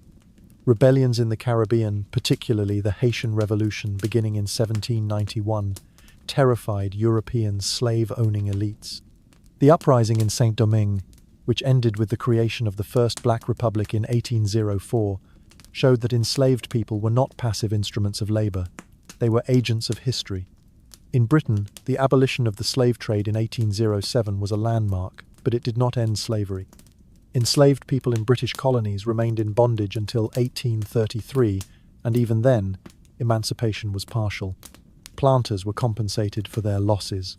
Rebellions in the Caribbean, particularly the Haitian Revolution beginning in 1791, terrified European slave-owning elites. The uprising in Saint-Domingue, which ended with the creation of the first Black Republic in 1804, showed that enslaved people were not passive instruments of labor. They were agents of history. In Britain, the abolition of the slave trade in 1807 was a landmark, but it did not end slavery. Enslaved people in British colonies remained in bondage until 1833, and even then, emancipation was partial. Planters were compensated for their losses.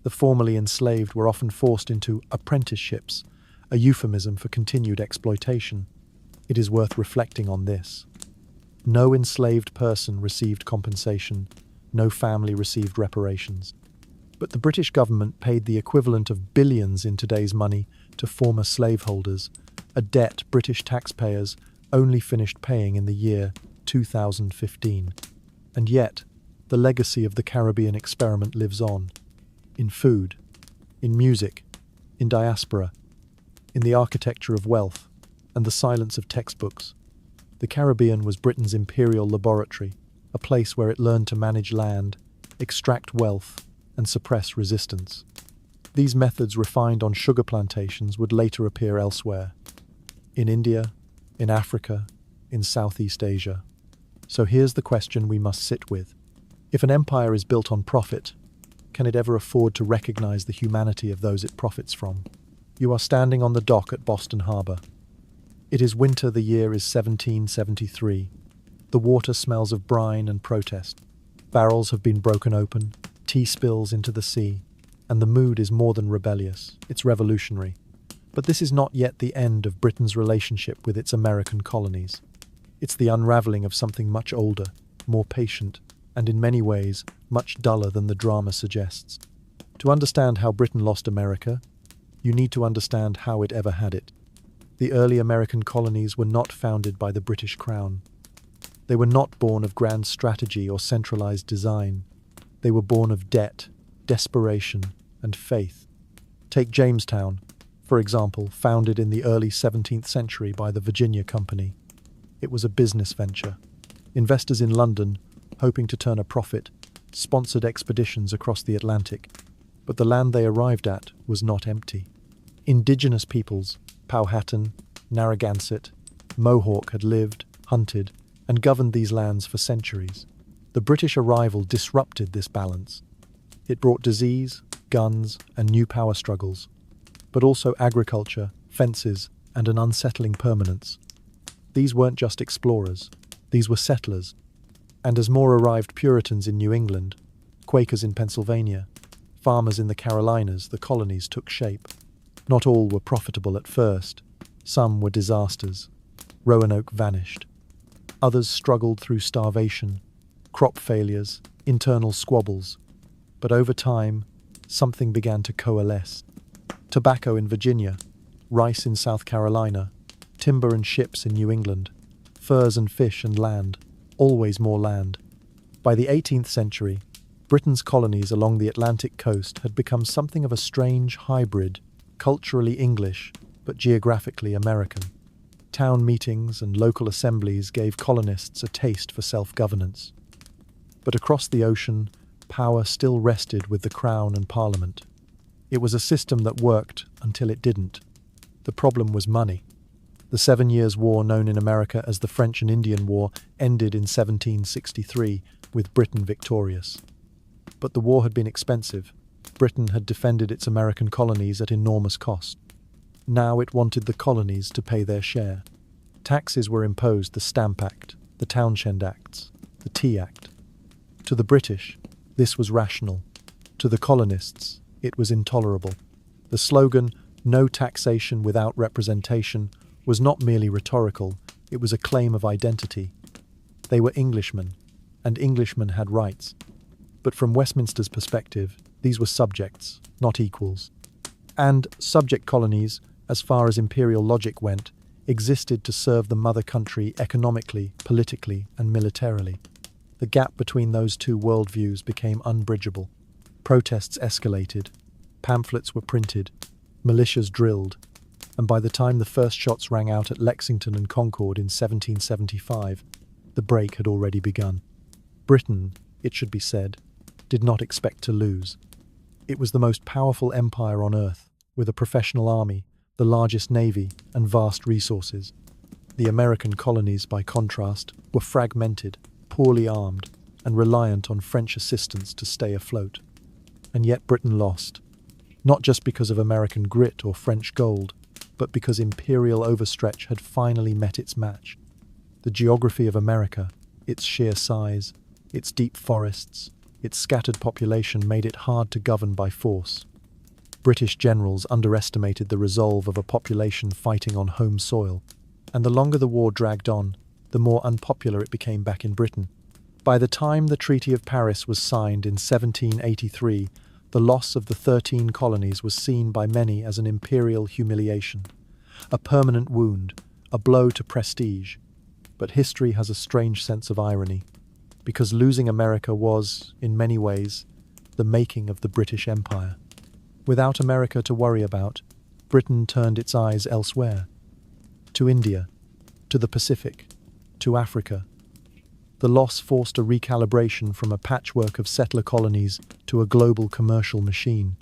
The formerly enslaved were often forced into apprenticeships, a euphemism for continued exploitation. It is worth reflecting on this. No enslaved person received compensation, no family received reparations. But the British government paid the equivalent of billions in today's money to former slaveholders, a debt British taxpayers only finished paying in the year 2015. And yet, the legacy of the Caribbean experiment lives on. In food, in music, in diaspora, in the architecture of wealth, and the silence of textbooks. The Caribbean was Britain's imperial laboratory, a place where it learned to manage land, extract wealth, and suppress resistance. These methods refined on sugar plantations would later appear elsewhere, in India, in Africa, in Southeast Asia. So here's the question we must sit with. If an empire is built on profit, can it ever afford to recognize the humanity of those it profits from? You are standing on the dock at Boston Harbor. It is winter, the year is 1773. The water smells of brine and protest. Barrels have been broken open, tea spills into the sea, and the mood is more than rebellious, it's revolutionary. But this is not yet the end of Britain's relationship with its American colonies. It's the unraveling of something much older, more patient, and in many ways, much duller than the drama suggests. To understand how Britain lost America, you need to understand how it ever had it. The early American colonies were not founded by the British Crown. They were not born of grand strategy or centralized design. They were born of debt, desperation, and faith. Take Jamestown, for example, founded in the early 17th century by the Virginia Company. It was a business venture. Investors in London, hoping to turn a profit, sponsored expeditions across the Atlantic. But the land they arrived at was not empty. Indigenous peoples, Powhatan, Narragansett, Mohawk had lived, hunted, and governed these lands for centuries. The British arrival disrupted this balance. It brought disease, guns, and new power struggles, but also agriculture, fences, and an unsettling permanence. These weren't just explorers, these were settlers. And as more arrived Puritans in New England, Quakers in Pennsylvania, farmers in the Carolinas, the colonies took shape. Not all were profitable at first. Some were disasters. Roanoke vanished. Others struggled through starvation, crop failures, internal squabbles. But over time, something began to coalesce. Tobacco in Virginia, rice in South Carolina, timber and ships in New England, furs and fish and land, always more land. By the 18th century, Britain's colonies along the Atlantic coast had become something of a strange hybrid, culturally English, but geographically American. Town meetings and local assemblies gave colonists a taste for self-governance. But across the ocean, power still rested with the Crown and Parliament. It was a system that worked until it didn't. The problem was money. The 7 Years' War, known in America as the French and Indian War, ended in 1763, with Britain victorious. But the war had been expensive. Britain had defended its American colonies at enormous cost. Now it wanted the colonies to pay their share. Taxes were imposed: the Stamp Act, the Townshend Acts, the Tea Act. To the British, this was rational. To the colonists, it was intolerable. The slogan, "No taxation without representation," was not merely rhetorical, it was a claim of identity. They were Englishmen, and Englishmen had rights. But from Westminster's perspective, these were subjects, not equals. And subject colonies, as far as imperial logic went, existed to serve the mother country economically, politically, and militarily. The gap between those two worldviews became unbridgeable. Protests escalated, pamphlets were printed, militias drilled, and by the time the first shots rang out at Lexington and Concord in 1775, the break had already begun. Britain, it should be said, did not expect to lose. It was the most powerful empire on earth, with a professional army, the largest navy, and vast resources. The American colonies, by contrast, were fragmented, poorly armed, and reliant on French assistance to stay afloat. And yet Britain lost, not just because of American grit or French gold, but because imperial overstretch had finally met its match. The geography of America, its sheer size, its deep forests, its scattered population made it hard to govern by force. British generals underestimated the resolve of a population fighting on home soil, and the longer the war dragged on, the more unpopular it became back in Britain. By the time the Treaty of Paris was signed in 1783, the loss of the 13 colonies was seen by many as an imperial humiliation, a permanent wound, a blow to prestige. But history has a strange sense of irony, because losing America was, in many ways, the making of the British Empire. Without America to worry about, Britain turned its eyes elsewhere. To India, to the Pacific, to Africa. The loss forced a recalibration from a patchwork of settler colonies to a global commercial machine.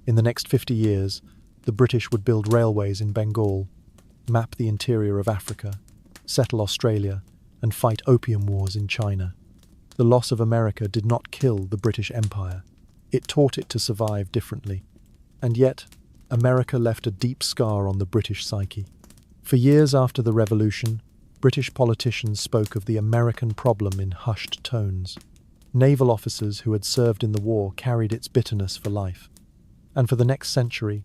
In the next 50 years, the British would build railways in Bengal, map the interior of Africa, settle Australia, and fight opium wars in China. The loss of America did not kill the British Empire. It taught it to survive differently. And yet, America left a deep scar on the British psyche. For years after the Revolution, British politicians spoke of the American problem in hushed tones. Naval officers who had served in the war carried its bitterness for life. And for the next century,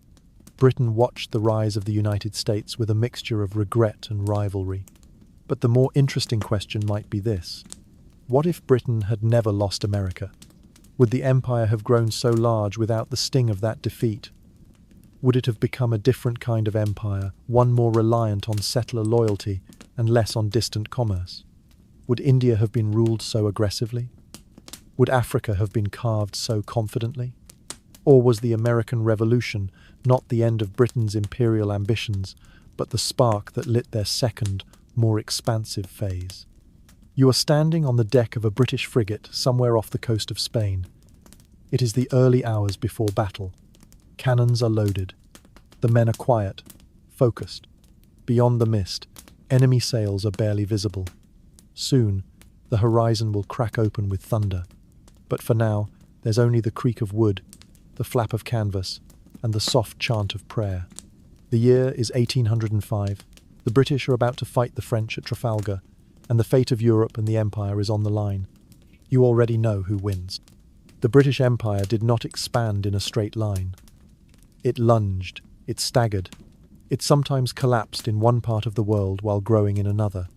Britain watched the rise of the United States with a mixture of regret and rivalry. But the more interesting question might be this: what if Britain had never lost America? Would the empire have grown so large without the sting of that defeat? Would it have become a different kind of empire, one more reliant on settler loyalty and less on distant commerce? Would India have been ruled so aggressively? Would Africa have been carved so confidently? Or was the American Revolution not the end of Britain's imperial ambitions, but the spark that lit their second, more expansive phase? You are standing on the deck of a British frigate somewhere off the coast of Spain. It is the early hours before battle. Cannons are loaded. The men are quiet, focused. Beyond the mist, enemy sails are barely visible. Soon, the horizon will crack open with thunder. But for now, there's only the creak of wood, the flap of canvas, and the soft chant of prayer. The year is 1805. The British are about to fight the French at Trafalgar, and the fate of Europe and the Empire is on the line. You already know who wins. The British Empire did not expand in a straight line. It lunged, it staggered, it sometimes collapsed in one part of the world while growing in another.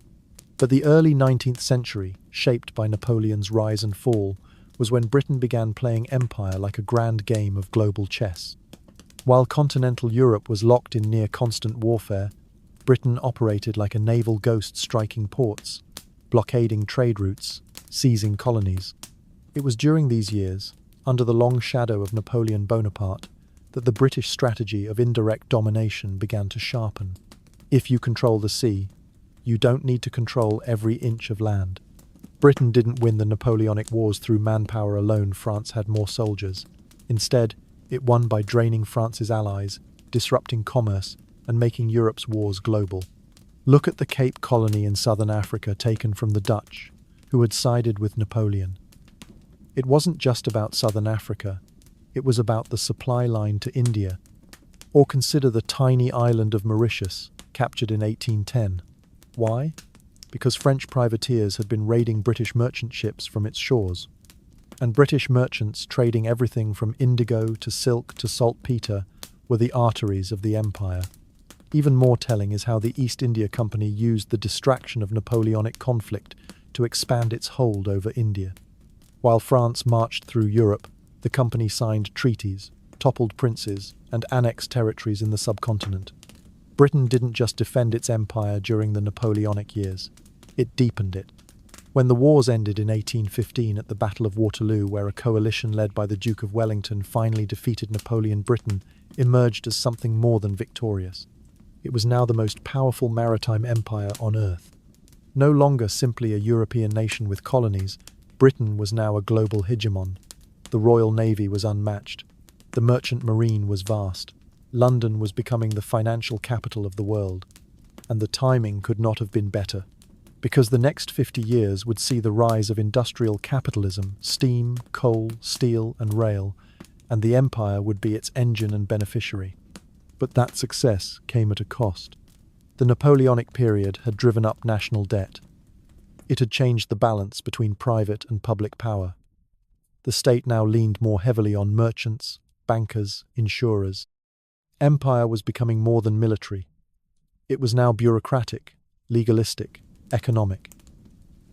But the early 19th century, shaped by Napoleon's rise and fall, was when Britain began playing empire like a grand game of global chess. While continental Europe was locked in near constant warfare, Britain operated like a naval ghost, striking ports, blockading trade routes, seizing colonies. It was during these years, under the long shadow of Napoleon Bonaparte, that the British strategy of indirect domination began to sharpen. If you control the sea, you don't need to control every inch of land. Britain didn't win the Napoleonic Wars through manpower alone. France had more soldiers. Instead, it won by draining France's allies, disrupting commerce, and making Europe's wars global. Look at the Cape Colony in southern Africa taken from the Dutch, who had sided with Napoleon. It wasn't just about southern Africa, it was about the supply line to India. Or consider the tiny island of Mauritius, captured in 1810. Why? Because French privateers had been raiding British merchant ships from its shores. And British merchants, trading everything from indigo to silk to saltpeter, were the arteries of the empire. Even more telling is how the East India Company used the distraction of Napoleonic conflict to expand its hold over India. While France marched through Europe, the company signed treaties, toppled princes, and annexed territories in the subcontinent. Britain didn't just defend its empire during the Napoleonic years, it deepened it. When the wars ended in 1815 at the Battle of Waterloo, where a coalition led by the Duke of Wellington finally defeated Napoleon, Britain emerged as something more than victorious. It was now the most powerful maritime empire on earth. No longer simply a European nation with colonies, Britain was now a global hegemon. The Royal Navy was unmatched. The merchant marine was vast. London was becoming the financial capital of the world. And the timing could not have been better, because the next 50 years would see the rise of industrial capitalism, steam, coal, steel, and rail, and the empire would be its engine and beneficiary. But that success came at a cost. The Napoleonic period had driven up national debt. It had changed the balance between private and public power. The state now leaned more heavily on merchants, bankers, insurers. Empire was becoming more than military. It was now bureaucratic, legalistic, economic.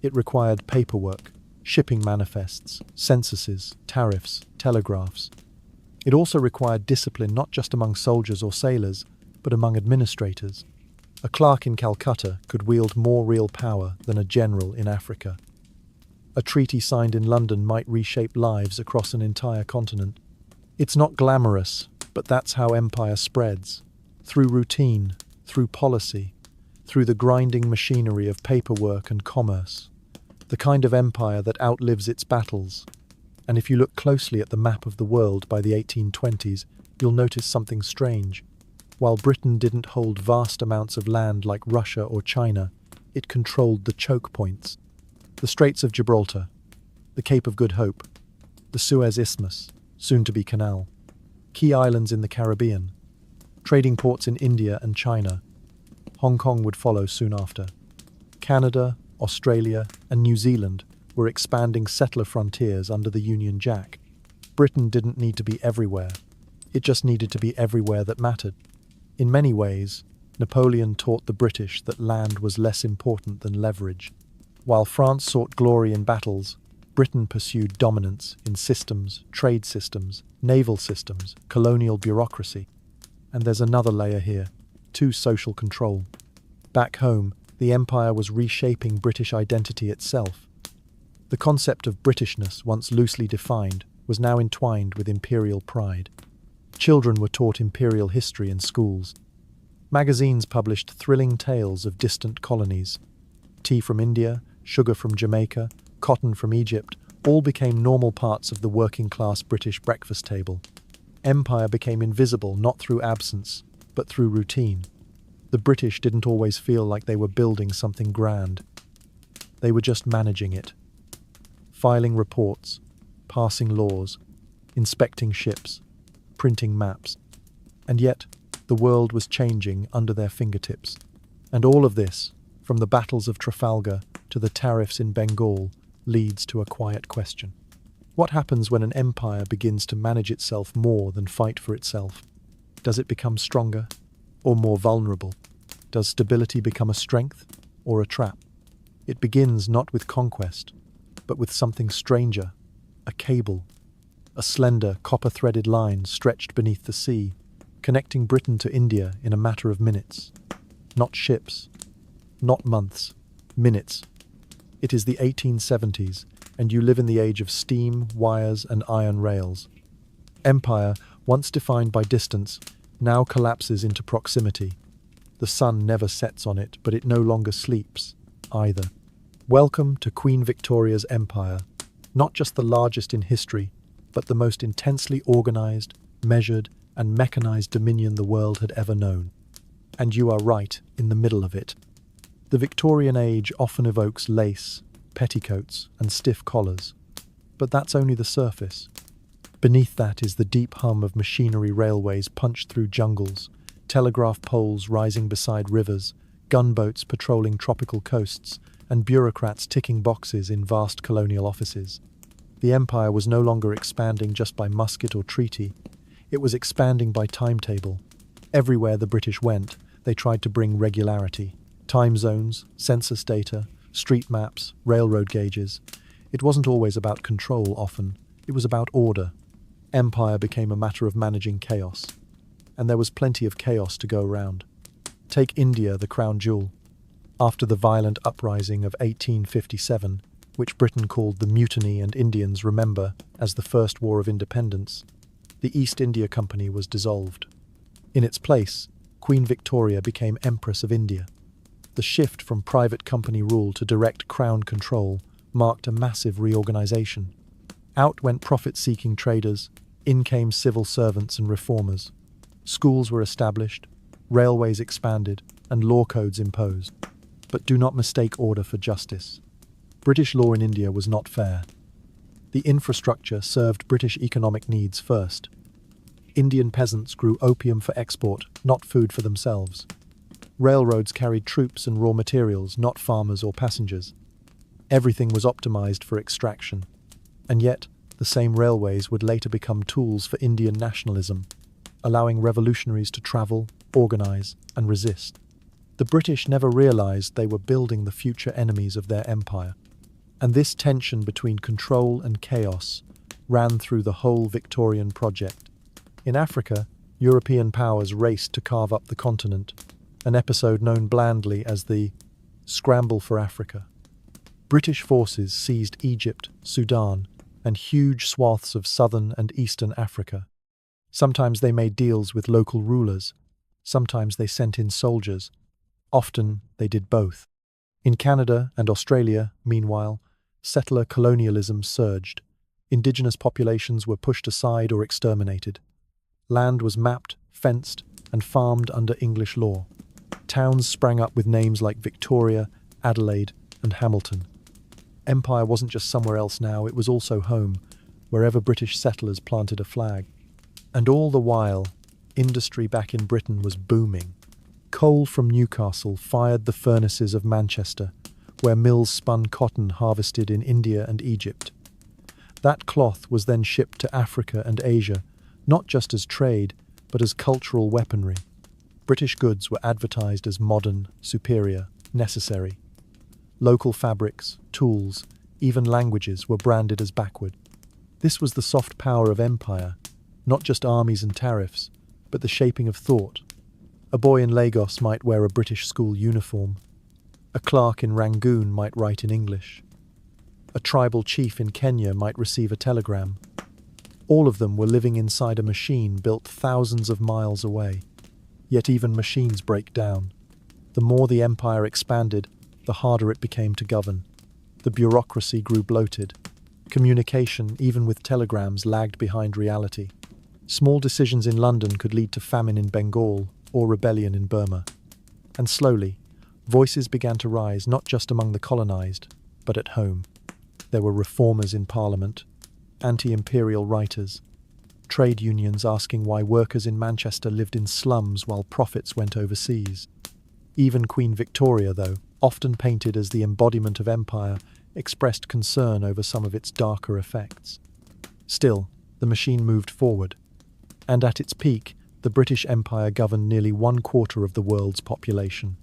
It required paperwork, shipping manifests, censuses, tariffs, telegraphs. It also required discipline not just among soldiers or sailors, but among administrators. A clerk in Calcutta could wield more real power than a general in Africa. A treaty signed in London might reshape lives across an entire continent. It's not glamorous, but that's how empire spreads. Through routine, through policy, through the grinding machinery of paperwork and commerce. The kind of empire that outlives its battles. And if you look closely at the map of the world by the 1820s, you'll notice something strange. While Britain didn't hold vast amounts of land like Russia or China, it controlled the choke points. The Straits of Gibraltar, the Cape of Good Hope, the Suez Isthmus, soon to be Canal, key islands in the Caribbean, trading ports in India and China. Hong Kong would follow soon after. Canada, Australia, and New Zealand were expanding settler frontiers under the Union Jack. Britain didn't need to be everywhere. It just needed to be everywhere that mattered. In many ways, Napoleon taught the British that land was less important than leverage. While France sought glory in battles, Britain pursued dominance in systems, trade systems, naval systems, colonial bureaucracy. And there's another layer here, social control. Back home, the empire was reshaping British identity itself. The concept of Britishness, once loosely defined, was now entwined with imperial pride. Children were taught imperial history in schools. Magazines published thrilling tales of distant colonies. Tea from India, sugar from Jamaica, cotton from Egypt, all became normal parts of the working-class British breakfast table. Empire became invisible not through absence, but through routine. The British didn't always feel like they were building something grand. They were just managing it. Filing reports, passing laws, inspecting ships, printing maps. And yet, the world was changing under their fingertips. And all of this, from the battles of Trafalgar to the tariffs in Bengal, leads to a quiet question. What happens when an empire begins to manage itself more than fight for itself? Does it become stronger or more vulnerable? Does stability become a strength or a trap? It begins not with conquest, but with something stranger, a cable, a slender, copper-threaded line stretched beneath the sea, connecting Britain to India in a matter of minutes. Not ships, not months, minutes. It is the 1870s, and you live in the age of steam, wires, and iron rails. Empire, once defined by distance, now collapses into proximity. The sun never sets on it, but it no longer sleeps, either. Welcome to Queen Victoria's empire, not just the largest in history, but the most intensely organized, measured, and mechanized dominion the world had ever known. And you are right in the middle of it. The Victorian age often evokes lace, petticoats, and stiff collars. But that's only the surface. Beneath that is the deep hum of machinery railways punched through jungles, telegraph poles rising beside rivers, gunboats patrolling tropical coasts, and bureaucrats ticking boxes in vast colonial offices. The empire was no longer expanding just by musket or treaty. It was expanding by timetable. Everywhere the British went, they tried to bring regularity. Time zones, census data, street maps, railroad gauges. It wasn't always about control often. It was about order. Empire became a matter of managing chaos. And there was plenty of chaos to go around. Take India, the crown jewel. After the violent uprising of 1857, which Britain called the Mutiny and Indians remember as the First War of Independence, the East India Company was dissolved. In its place, Queen Victoria became Empress of India. The shift from private company rule to direct crown control marked a massive reorganization. Out went profit-seeking traders, in came civil servants and reformers. Schools were established, railways expanded, and law codes imposed. But do not mistake order for justice. British law in India was not fair. The infrastructure served British economic needs first. Indian peasants grew opium for export, not food for themselves. Railroads carried troops and raw materials, not farmers or passengers. Everything was optimized for extraction. And yet, the same railways would later become tools for Indian nationalism, allowing revolutionaries to travel, organize, and resist. The British never realized they were building the future enemies of their empire. And this tension between control and chaos ran through the whole Victorian project. In Africa, European powers raced to carve up the continent, an episode known blandly as the Scramble for Africa. British forces seized Egypt, Sudan, and huge swaths of southern and eastern Africa. Sometimes they made deals with local rulers, sometimes they sent in soldiers. Often they did both. In Canada and Australia, meanwhile, settler colonialism surged. Indigenous populations were pushed aside or exterminated. Land was mapped, fenced, and farmed under English law. Towns sprang up with names like Victoria, Adelaide, and Hamilton. Empire wasn't just somewhere else now, it was also home, wherever British settlers planted a flag. And all the while, industry back in Britain was booming. Coal from Newcastle fired the furnaces of Manchester, where mills spun cotton harvested in India and Egypt. That cloth was then shipped to Africa and Asia, not just as trade, but as cultural weaponry. British goods were advertised as modern, superior, necessary. Local fabrics, tools, even languages were branded as backward. This was the soft power of empire, not just armies and tariffs, but the shaping of thought. A boy in Lagos might wear a British school uniform. A clerk in Rangoon might write in English. A tribal chief in Kenya might receive a telegram. All of them were living inside a machine built thousands of miles away. Yet even machines break down. The more the empire expanded, the harder it became to govern. The bureaucracy grew bloated. Communication, even with telegrams, lagged behind reality. Small decisions in London could lead to famine in Bengal or rebellion in Burma. And slowly, voices began to rise not just among the colonized, but at home. There were reformers in Parliament, anti-imperial writers, trade unions asking why workers in Manchester lived in slums while profits went overseas. Even Queen Victoria, though, often painted as the embodiment of empire, expressed concern over some of its darker effects. Still, the machine moved forward, and at its peak, the British Empire governed nearly 1/4 of the world's population,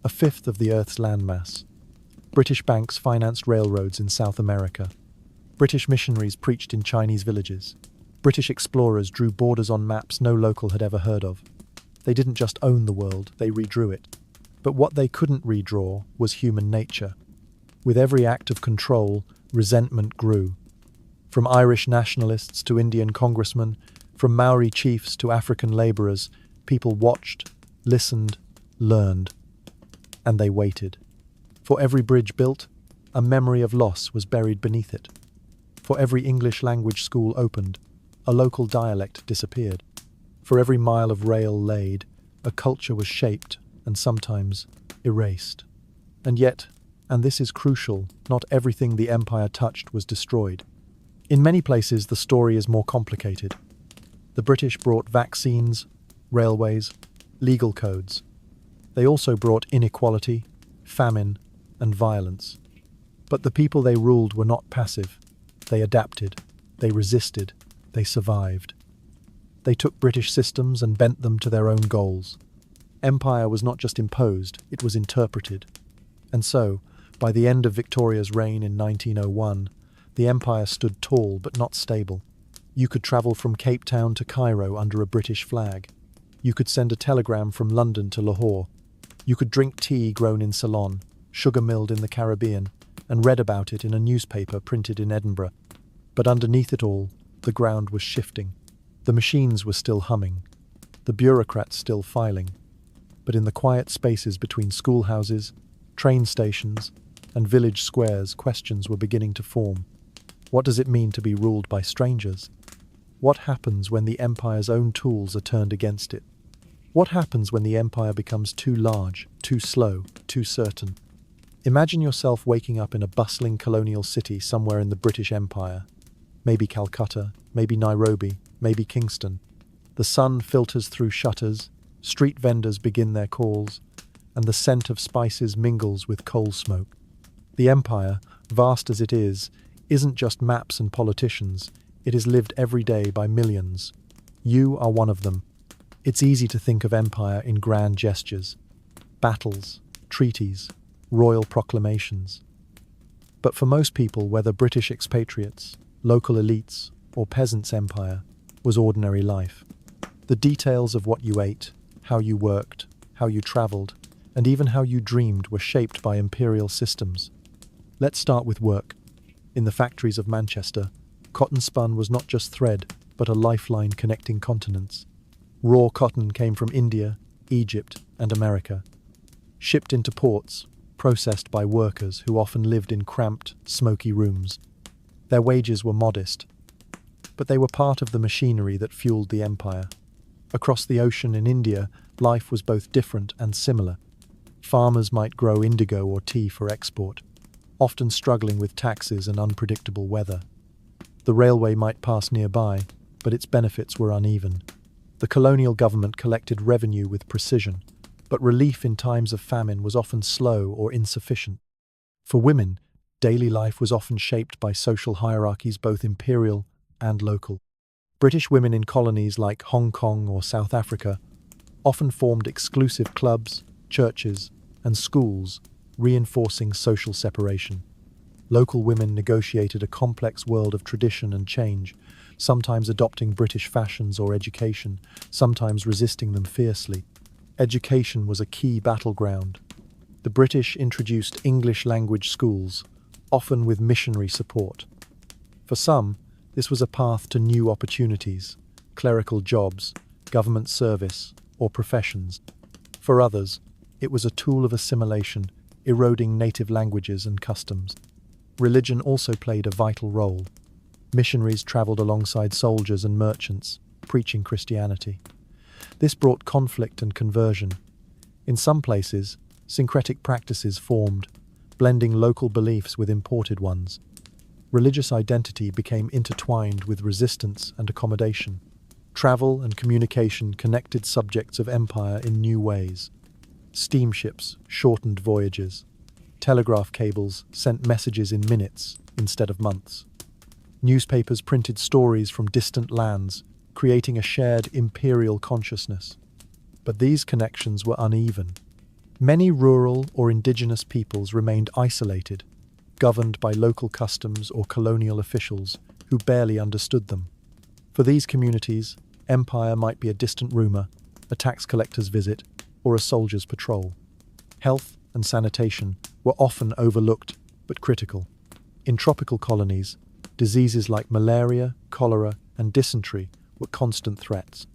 a fifth of the Earth's landmass. British banks financed railroads in South America. British missionaries preached in Chinese villages. British explorers drew borders on maps no local had ever heard of. They didn't just own the world, they redrew it. But what they couldn't redraw was human nature. With every act of control, resentment grew. From Irish nationalists to Indian congressmen, from Maori chiefs to African labourers, people watched, listened, learned. And they waited. For every bridge built, a memory of loss was buried beneath it. For every English language school opened, a local dialect disappeared. For every mile of rail laid, a culture was shaped and sometimes erased. And yet, and this is crucial, not everything the empire touched was destroyed. In many places, the story is more complicated. The British brought vaccines, railways, legal codes. They also brought inequality, famine, and violence. But the people they ruled were not passive. They adapted, they resisted, they survived. They took British systems and bent them to their own goals. Empire was not just imposed, it was interpreted. And so, by the end of Victoria's reign in 1901, the empire stood tall but not stable. You could travel from Cape Town to Cairo under a British flag. You could send a telegram from London to Lahore. You could drink tea grown in Ceylon, sugar milled in the Caribbean, and read about it in a newspaper printed in Edinburgh. But underneath it all, the ground was shifting. The machines were still humming, the bureaucrats still filing. But in the quiet spaces between schoolhouses, train stations, and village squares, questions were beginning to form. What does it mean to be ruled by strangers? What happens when the empire's own tools are turned against it? What happens when the empire becomes too large, too slow, too certain? Imagine yourself waking up in a bustling colonial city somewhere in the British Empire. Maybe Calcutta, maybe Nairobi, maybe Kingston. The sun filters through shutters, street vendors begin their calls, and the scent of spices mingles with coal smoke. The empire, vast as it is, isn't just maps and politicians, it is lived every day by millions. You are one of them. It's easy to think of empire in grand gestures, battles, treaties, royal proclamations. But for most people, whether British expatriates, local elites, or peasants' empire, was ordinary life. The details of what you ate, how you worked, how you travelled, and even how you dreamed were shaped by imperial systems. Let's start with work. In the factories of Manchester, cotton spun was not just thread, but a lifeline connecting continents. Raw cotton came from India, Egypt, and America. Shipped into ports, processed by workers who often lived in cramped, smoky rooms. Their wages were modest, but they were part of the machinery that fueled the empire. Across the ocean in India, life was both different and similar. Farmers might grow indigo or tea for export, often struggling with taxes and unpredictable weather. The railway might pass nearby, but its benefits were uneven. The colonial government collected revenue with precision, but relief in times of famine was often slow or insufficient. For women, daily life was often shaped by social hierarchies, both imperial and local. British women in colonies like Hong Kong or South Africa often formed exclusive clubs, churches, and schools, reinforcing social separation. Local women negotiated a complex world of tradition and change, sometimes adopting British fashions or education, sometimes resisting them fiercely. Education was a key battleground. The British introduced English language schools, often with missionary support. For some, this was a path to new opportunities, clerical jobs, government service, or professions. For others, it was a tool of assimilation, eroding native languages and customs. Religion also played a vital role. Missionaries traveled alongside soldiers and merchants, preaching Christianity. This brought conflict and conversion. In some places, syncretic practices formed, blending local beliefs with imported ones. Religious identity became intertwined with resistance and accommodation. Travel and communication connected subjects of empire in new ways. Steamships shortened voyages. Telegraph cables sent messages in minutes instead of months. Newspapers printed stories from distant lands, creating a shared imperial consciousness. But these connections were uneven. Many rural or indigenous peoples remained isolated, governed by local customs or colonial officials who barely understood them. For these communities, empire might be a distant rumor, a tax collector's visit, or a soldier's patrol. Health and sanitation were often overlooked but critical. In tropical colonies, diseases like malaria, cholera, and dysentery were constant threats.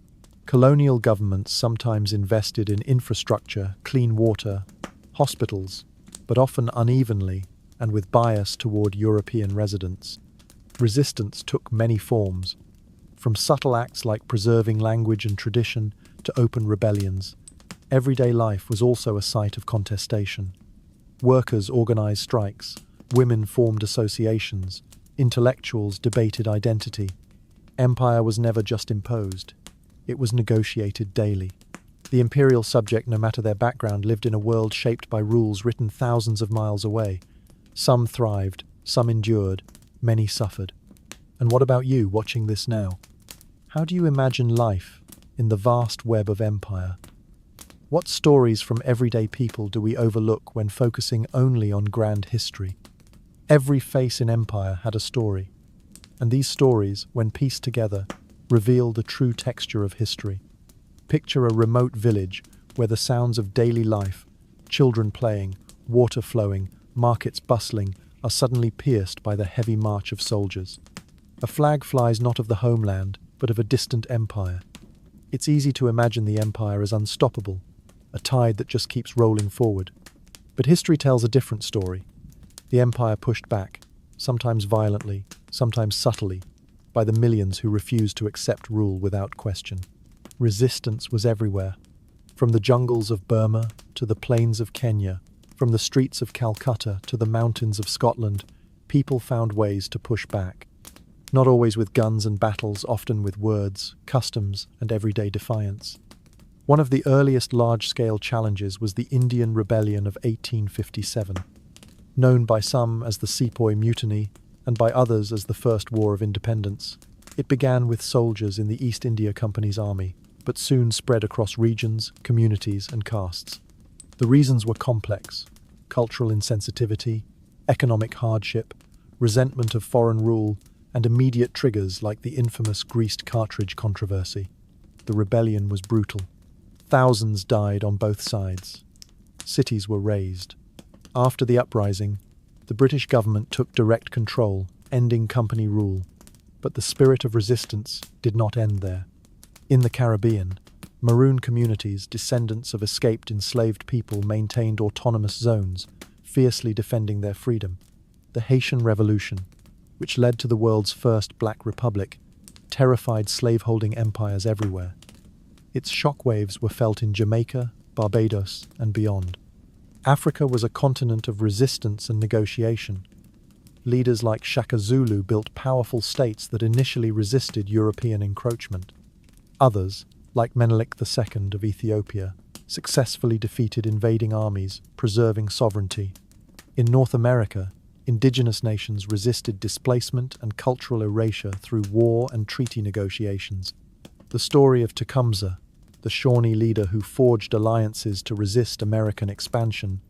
Colonial governments sometimes invested in infrastructure, clean water, hospitals, but often unevenly and with bias toward European residents. Resistance took many forms, from subtle acts like preserving language and tradition to open rebellions. Everyday life was also a site of contestation. Workers organized strikes, women formed associations, intellectuals debated identity. Empire was never just imposed, it was negotiated daily. The imperial subject, no matter their background, lived in a world shaped by rules written thousands of miles away. Some thrived, some endured, many suffered. And what about you watching this now? How do you imagine life in the vast web of empire? What stories from everyday people do we overlook when focusing only on grand history? Every face in empire had a story, and these stories, when pieced together, reveal the true texture of history. Picture a remote village where the sounds of daily life, children playing, water flowing, markets bustling, are suddenly pierced by the heavy march of soldiers. A flag flies not of the homeland, but of a distant empire. It's easy to imagine the empire as unstoppable, a tide that just keeps rolling forward. But history tells a different story. The empire pushed back, sometimes violently, sometimes subtly, by the millions who refused to accept rule without question. Resistance was everywhere, from the jungles of Burma to the plains of Kenya, from the streets of Calcutta to the mountains of Scotland. People found ways to push back. Not always with guns and battles, often with words, customs, and everyday defiance. One of the earliest large-scale challenges was the Indian Rebellion of 1857. Known by some as the Sepoy Mutiny and by others as the First War of Independence, it began with soldiers in the East India Company's army, but soon spread across regions, communities, and castes. The reasons were complex: cultural insensitivity, economic hardship, resentment of foreign rule, and immediate triggers like the infamous greased cartridge controversy. The rebellion was brutal. Thousands died on both sides. Cities were razed. After the uprising, the British government took direct control, ending company rule. But the spirit of resistance did not end there. In the Caribbean, Maroon communities, descendants of escaped enslaved people, maintained autonomous zones, fiercely defending their freedom. The Haitian Revolution, which led to the world's first Black Republic, terrified slaveholding empires everywhere. Its shockwaves were felt in Jamaica, Barbados, and beyond. Africa was a continent of resistance and negotiation. Leaders like Shaka Zulu built powerful states that initially resisted European encroachment. Others, like Menelik II of Ethiopia, successfully defeated invading armies, preserving sovereignty. In North America, indigenous nations resisted displacement and cultural erasure through war and treaty negotiations. The story of Tecumseh, the Shawnee leader who forged alliances to resist American expansion,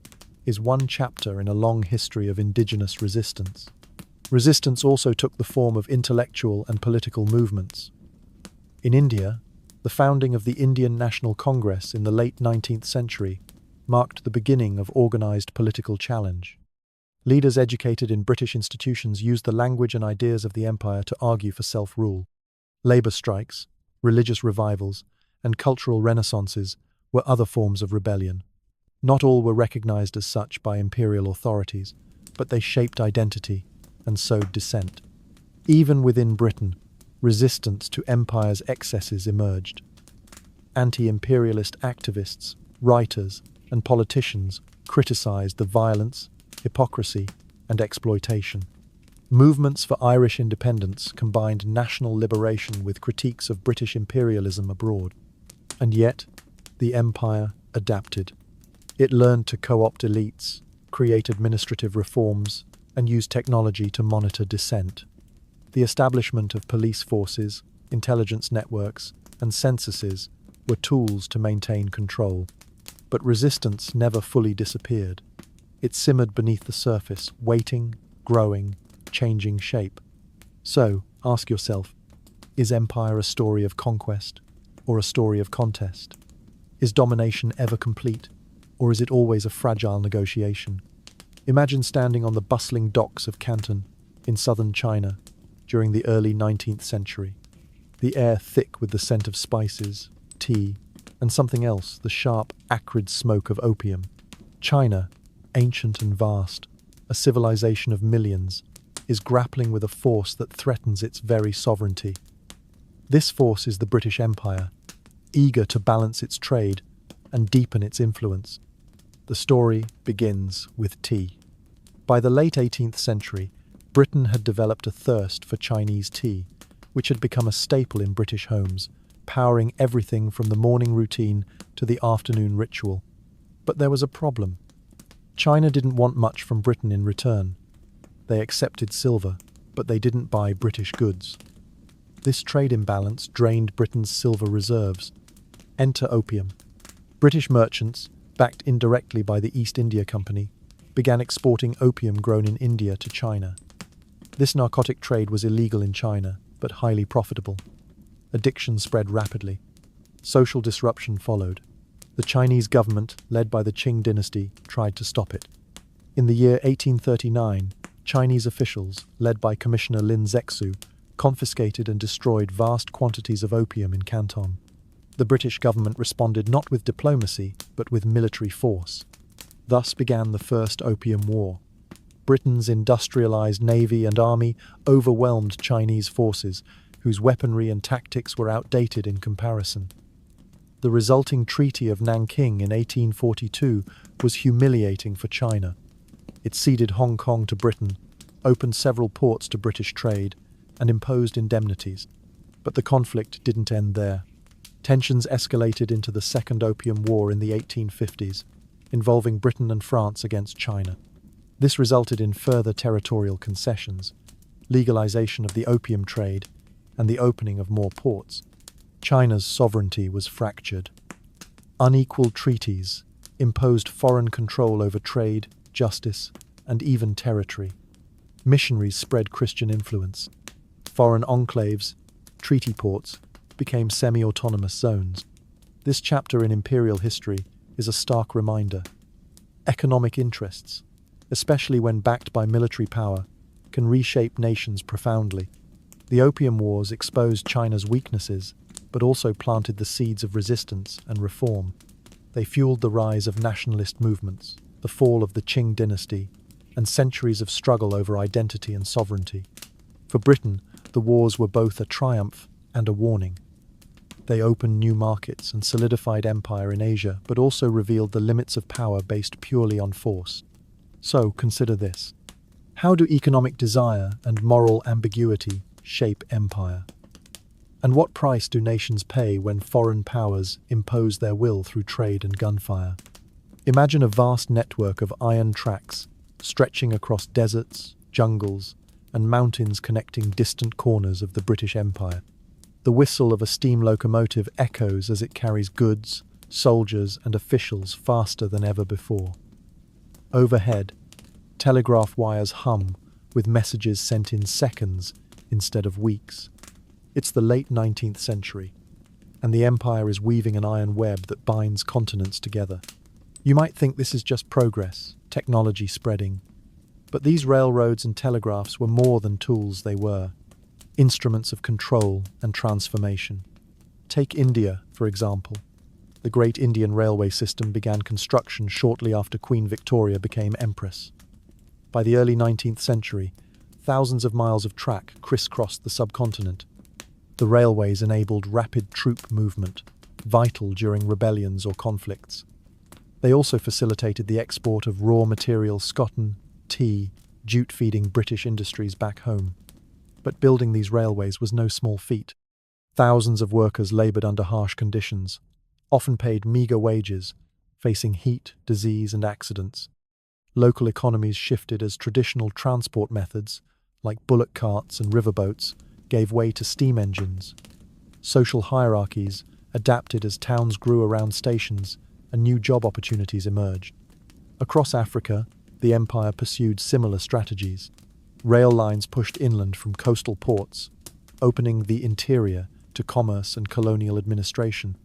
is one chapter in a long history of indigenous resistance. Resistance also took the form of intellectual and political movements. In India, the founding of the Indian National Congress in the late 19th century marked the beginning of organized political challenge. Leaders educated in British institutions used the language and ideas of the empire to argue for self-rule. Labour strikes, religious revivals, and cultural renaissances were other forms of rebellion. Not all were recognized as such by imperial authorities, but they shaped identity and sowed dissent. Even within Britain, resistance to empire's excesses emerged. Anti-imperialist activists, writers, and politicians criticized the violence, hypocrisy, and exploitation. Movements for Irish independence combined national liberation with critiques of British imperialism abroad. And yet, the empire adapted. It learned to co-opt elites, create administrative reforms, and use technology to monitor dissent. The establishment of police forces, intelligence networks, and censuses were tools to maintain control. But resistance never fully disappeared. It simmered beneath the surface, waiting, growing, changing shape. So, ask yourself, is empire a story of conquest or a story of contest? Is domination ever complete, or is it always a fragile negotiation? Imagine standing on the bustling docks of Canton in southern China during the early 19th century. The air thick with the scent of spices, tea, and something else, the sharp, acrid smoke of opium. China, ancient and vast, a civilization of millions, is grappling with a force that threatens its very sovereignty. This force is the British Empire, eager to balance its trade and deepen its influence. The story begins with tea. By the late 18th century, Britain had developed a thirst for Chinese tea, which had become a staple in British homes, powering everything from the morning routine to the afternoon ritual. But there was a problem. China didn't want much from Britain in return. They accepted silver, but they didn't buy British goods. This trade imbalance drained Britain's silver reserves. Enter opium. British merchants, backed indirectly by the East India Company, began exporting opium grown in India to China. This narcotic trade was illegal in China, but highly profitable. Addiction spread rapidly. Social disruption followed. The Chinese government, led by the Qing dynasty, tried to stop it. In the year 1839, Chinese officials, led by Commissioner Lin Zexu, confiscated and destroyed vast quantities of opium in Canton. The British government responded not with diplomacy, but with military force. Thus began the First Opium War. Britain's industrialized navy and army overwhelmed Chinese forces, whose weaponry and tactics were outdated in comparison. The resulting Treaty of Nanking in 1842 was humiliating for China. It ceded Hong Kong to Britain, opened several ports to British trade, and imposed indemnities. But the conflict didn't end there. Tensions escalated into the Second Opium War in the 1850s, involving Britain and France against China. This resulted in further territorial concessions, legalization of the opium trade, and the opening of more ports. China's sovereignty was fractured. Unequal treaties imposed foreign control over trade, justice, and even territory. Missionaries spread Christian influence. Foreign enclaves, treaty ports, became semi-autonomous zones. This chapter in imperial history is a stark reminder. Economic interests, especially when backed by military power, can reshape nations profoundly. The Opium Wars exposed China's weaknesses, but also planted the seeds of resistance and reform. They fueled the rise of nationalist movements, the fall of the Qing dynasty, and centuries of struggle over identity and sovereignty. For Britain, the wars were both a triumph and a warning. They opened new markets and solidified empire in Asia, but also revealed the limits of power based purely on force. So, consider this. How do economic desire and moral ambiguity shape empire? And what price do nations pay when foreign powers impose their will through trade and gunfire? Imagine a vast network of iron tracks stretching across deserts, jungles, and mountains connecting distant corners of the British Empire. The whistle of a steam locomotive echoes as it carries goods, soldiers, and officials faster than ever before. Overhead, telegraph wires hum with messages sent in seconds instead of weeks. It's the late 19th century, and the empire is weaving an iron web that binds continents together. You might think this is just progress, technology spreading, but these railroads and telegraphs were more than tools. They were instruments of control and transformation. Take India, for example. The Great Indian Railway System began construction shortly after Queen Victoria became Empress. By the early 19th century, thousands of miles of track crisscrossed the subcontinent. The railways enabled rapid troop movement, vital during rebellions or conflicts. They also facilitated the export of raw materials, cotton, tea, jute-feeding British industries back home. But building these railways was no small feat. Thousands of workers laboured under harsh conditions, often paid meagre wages, facing heat, disease, and accidents. Local economies shifted as traditional transport methods, like bullock carts and riverboats, gave way to steam engines. Social hierarchies adapted as towns grew around stations and new job opportunities emerged. Across Africa, the empire pursued similar strategies. Rail lines pushed inland from coastal ports, opening the interior to commerce and colonial administration.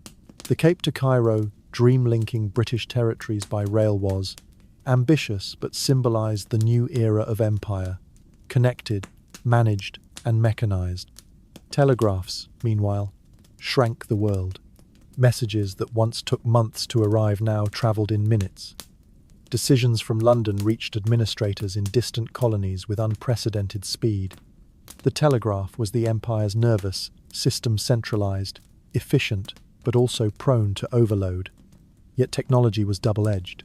The Cape to Cairo, dream-linking British territories by rail, was ambitious but symbolized the new era of empire, connected, managed, and mechanized. Telegraphs, meanwhile, shrank the world. Messages that once took months to arrive now traveled in minutes. Decisions from London reached administrators in distant colonies with unprecedented speed. The telegraph was the empire's nervous system, centralized, efficient, but also prone to overload. Yet technology was double-edged.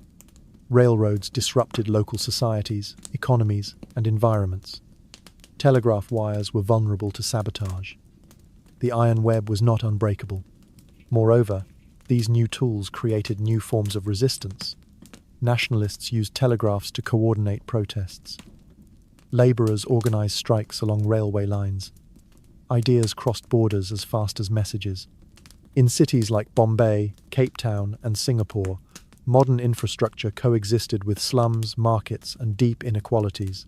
Railroads disrupted local societies, economies, and environments. Telegraph wires were vulnerable to sabotage. The iron web was not unbreakable. Moreover, these new tools created new forms of resistance. Nationalists used telegraphs to coordinate protests. Labourers organised strikes along railway lines. Ideas crossed borders as fast as messages. In cities like Bombay, Cape Town, and Singapore, modern infrastructure coexisted with slums, markets, and deep inequalities.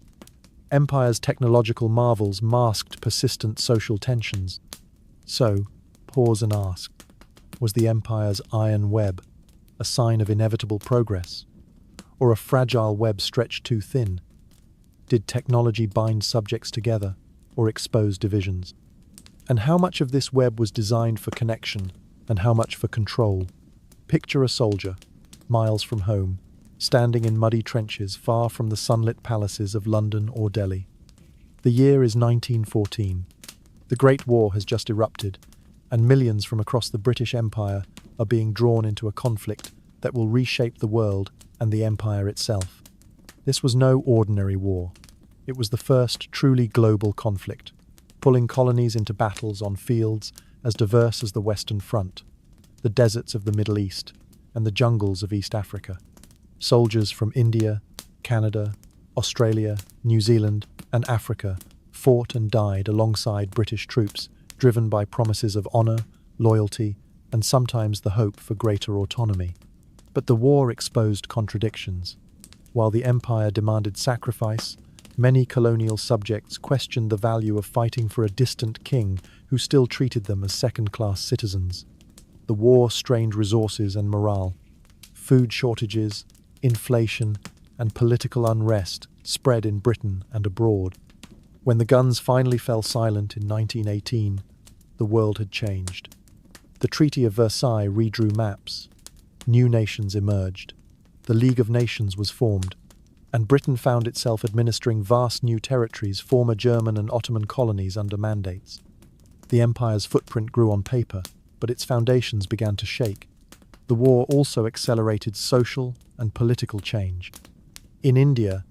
Empire's technological marvels masked persistent social tensions. So, pause and ask, was the empire's iron web a sign of inevitable progress, or a fragile web stretched too thin? Did technology bind subjects together, or expose divisions? And how much of this web was designed for connection, and how much for control? Picture a soldier, miles from home, standing in muddy trenches far from the sunlit palaces of London or Delhi. The year is 1914. The Great War has just erupted, and millions from across the British Empire are being drawn into a conflict that will reshape the world and the empire itself. This was no ordinary war. It was the first truly global conflict, pulling colonies into battles on fields as diverse as the Western Front, the deserts of the Middle East, and the jungles of East Africa. Soldiers from India, Canada, Australia, New Zealand, and Africa fought and died alongside British troops, driven by promises of honour, loyalty, and sometimes the hope for greater autonomy. But the war exposed contradictions. While the empire demanded sacrifice, many colonial subjects questioned the value of fighting for a distant king who still treated them as second-class citizens. The war strained resources and morale. Food shortages, inflation, and political unrest spread in Britain and abroad. When the guns finally fell silent in 1918, the world had changed. The Treaty of Versailles redrew maps. New nations emerged. the League of Nations was formed, and Britain found itself administering vast new territories, former German and Ottoman colonies under mandates. The empire's footprint grew on paper, but its foundations began to shake. The war also accelerated social and political change. In India,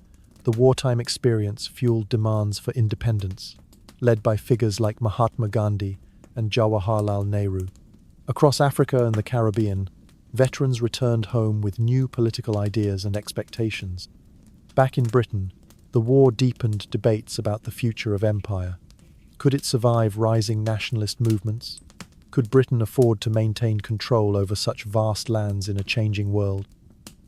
the wartime experience fueled demands for independence, led by figures like Mahatma Gandhi and Jawaharlal Nehru. Across Africa and the Caribbean, veterans returned home with new political ideas and expectations. Back in Britain, the war deepened debates about the future of empire. Could it survive rising nationalist movements? Could Britain afford to maintain control over such vast lands in a changing world?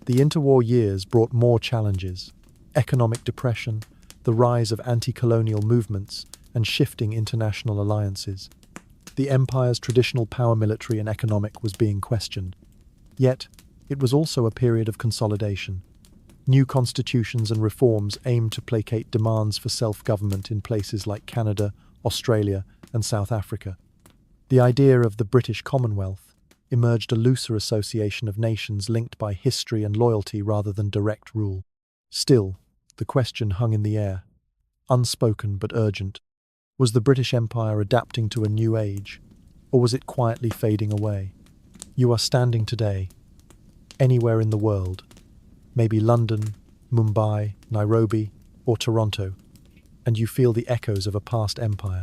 The interwar years brought more challenges: economic depression, the rise of anti-colonial movements, and shifting international alliances. The empire's traditional power, military and economic, was being questioned. Yet, it was also a period of consolidation. New constitutions and reforms aimed to placate demands for self-government in places like Canada, Australia, and South Africa. The idea of the British Commonwealth emerged, a looser association of nations linked by history and loyalty rather than direct rule. Still, the question hung in the air, unspoken but urgent. Was the British Empire adapting to a new age, or was it quietly fading away? You are standing today, anywhere in the world, maybe London, Mumbai, Nairobi, or Toronto, and you feel the echoes of a past empire.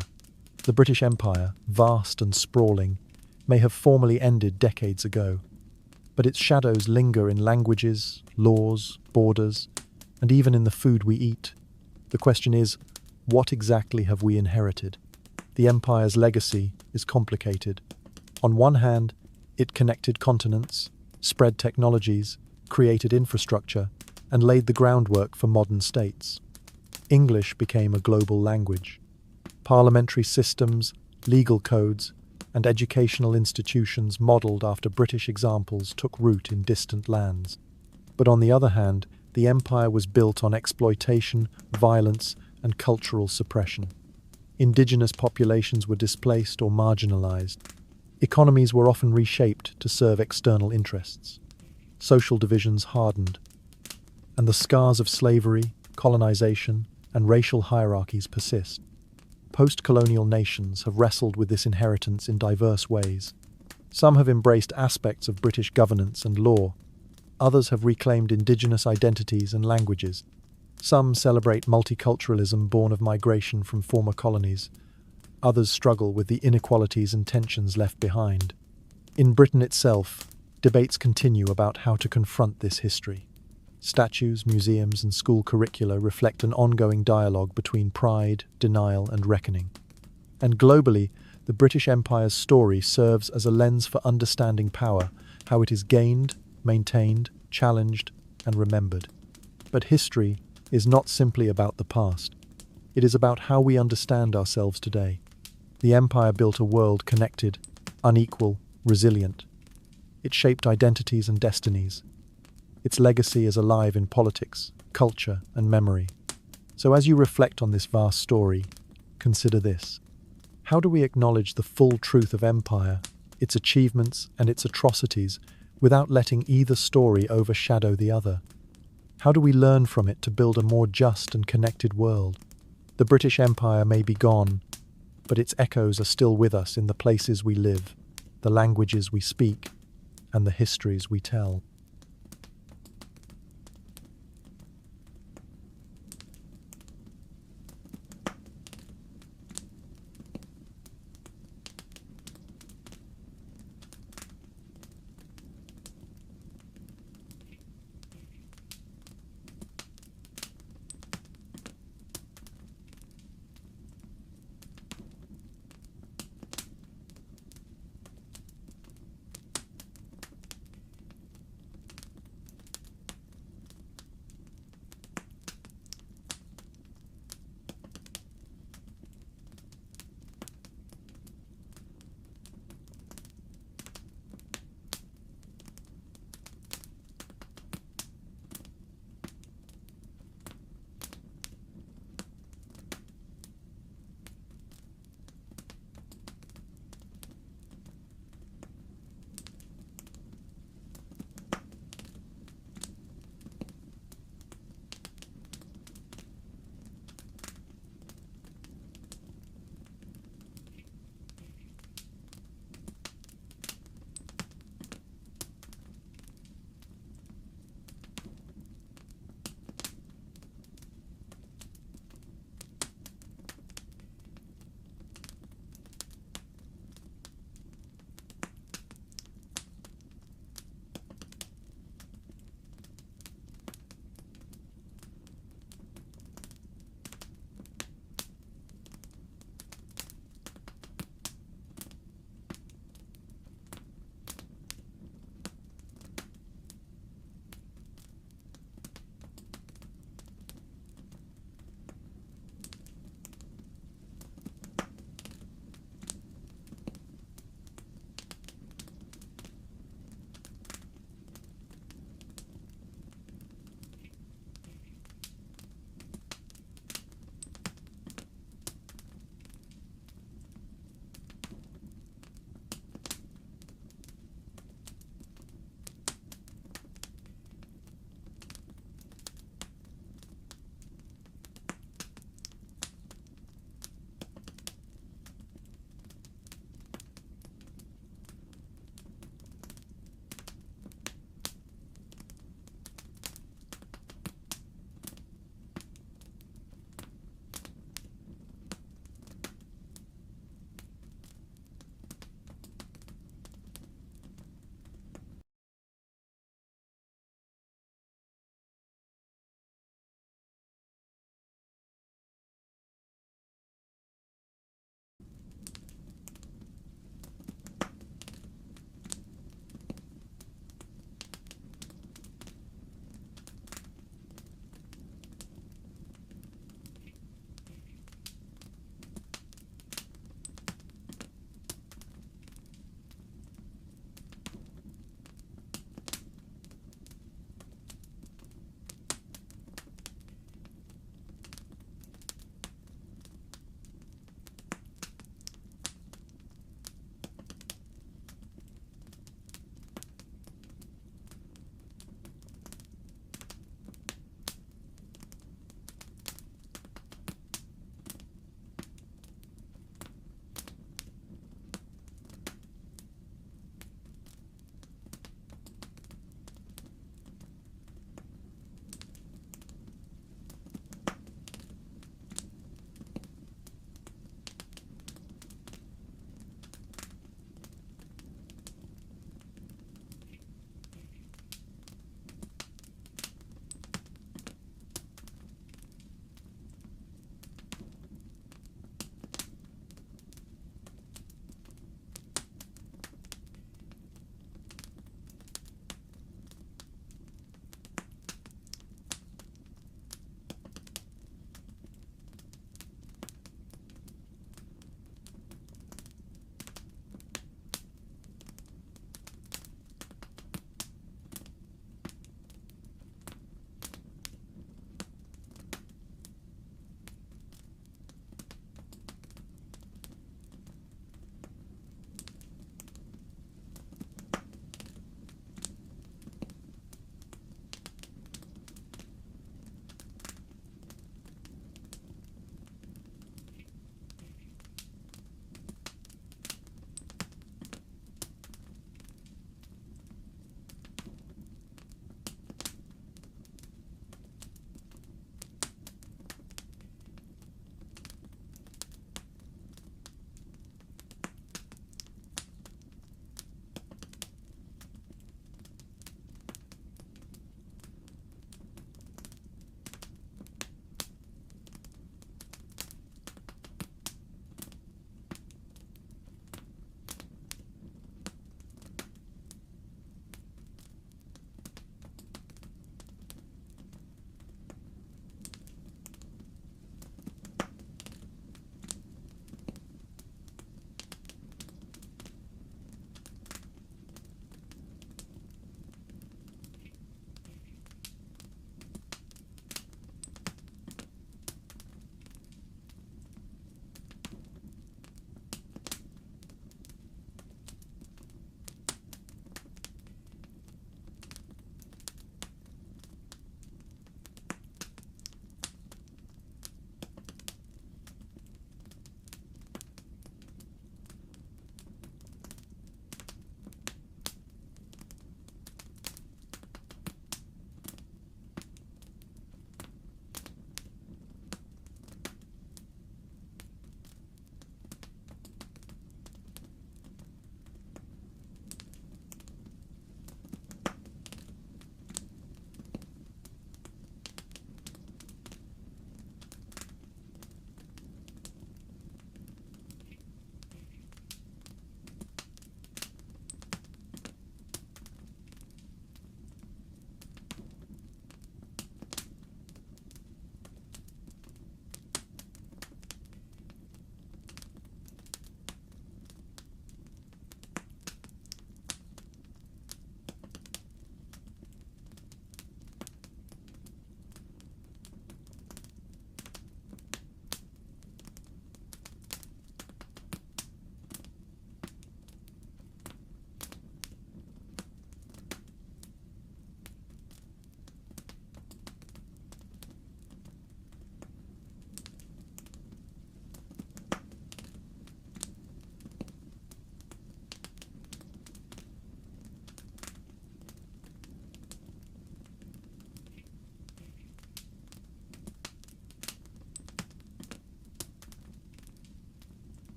The British Empire, vast and sprawling, may have formally ended decades ago, but its shadows linger in languages, laws, borders, and even in the food we eat. The question is, what exactly have we inherited? The empire's legacy is complicated. On one hand, it connected continents, spread technologies, created infrastructure, and laid the groundwork for modern states. English became a global language. Parliamentary systems, legal codes, and educational institutions modelled after British examples took root in distant lands. But on the other hand, the empire was built on exploitation, violence, and cultural suppression. Indigenous populations were displaced or marginalised. Economies were often reshaped to serve external interests. Social divisions hardened, and the scars of slavery, colonisation, and racial hierarchies persist. Post-colonial nations have wrestled with this inheritance in diverse ways. Some have embraced aspects of British governance and law. Others have reclaimed indigenous identities and languages. Some celebrate multiculturalism born of migration from former colonies. Others struggle with the inequalities and tensions left behind. In Britain itself, debates continue about how to confront this history. Statues, museums, and school curricula reflect an ongoing dialogue between pride, denial, and reckoning. And globally, the British Empire's story serves as a lens for understanding power, how it is gained, maintained, challenged, and remembered. But history is not simply about the past. It is about how we understand ourselves today. The Empire built a world connected, unequal, resilient. It shaped identities and destinies. Its legacy is alive in politics, culture, and memory. So as you reflect on this vast story, consider this. How do we acknowledge the full truth of empire, its achievements and its atrocities, without letting either story overshadow the other? How do we learn from it to build a more just and connected world? The British Empire may be gone, but its echoes are still with us in the places we live, the languages we speak, and the histories we tell.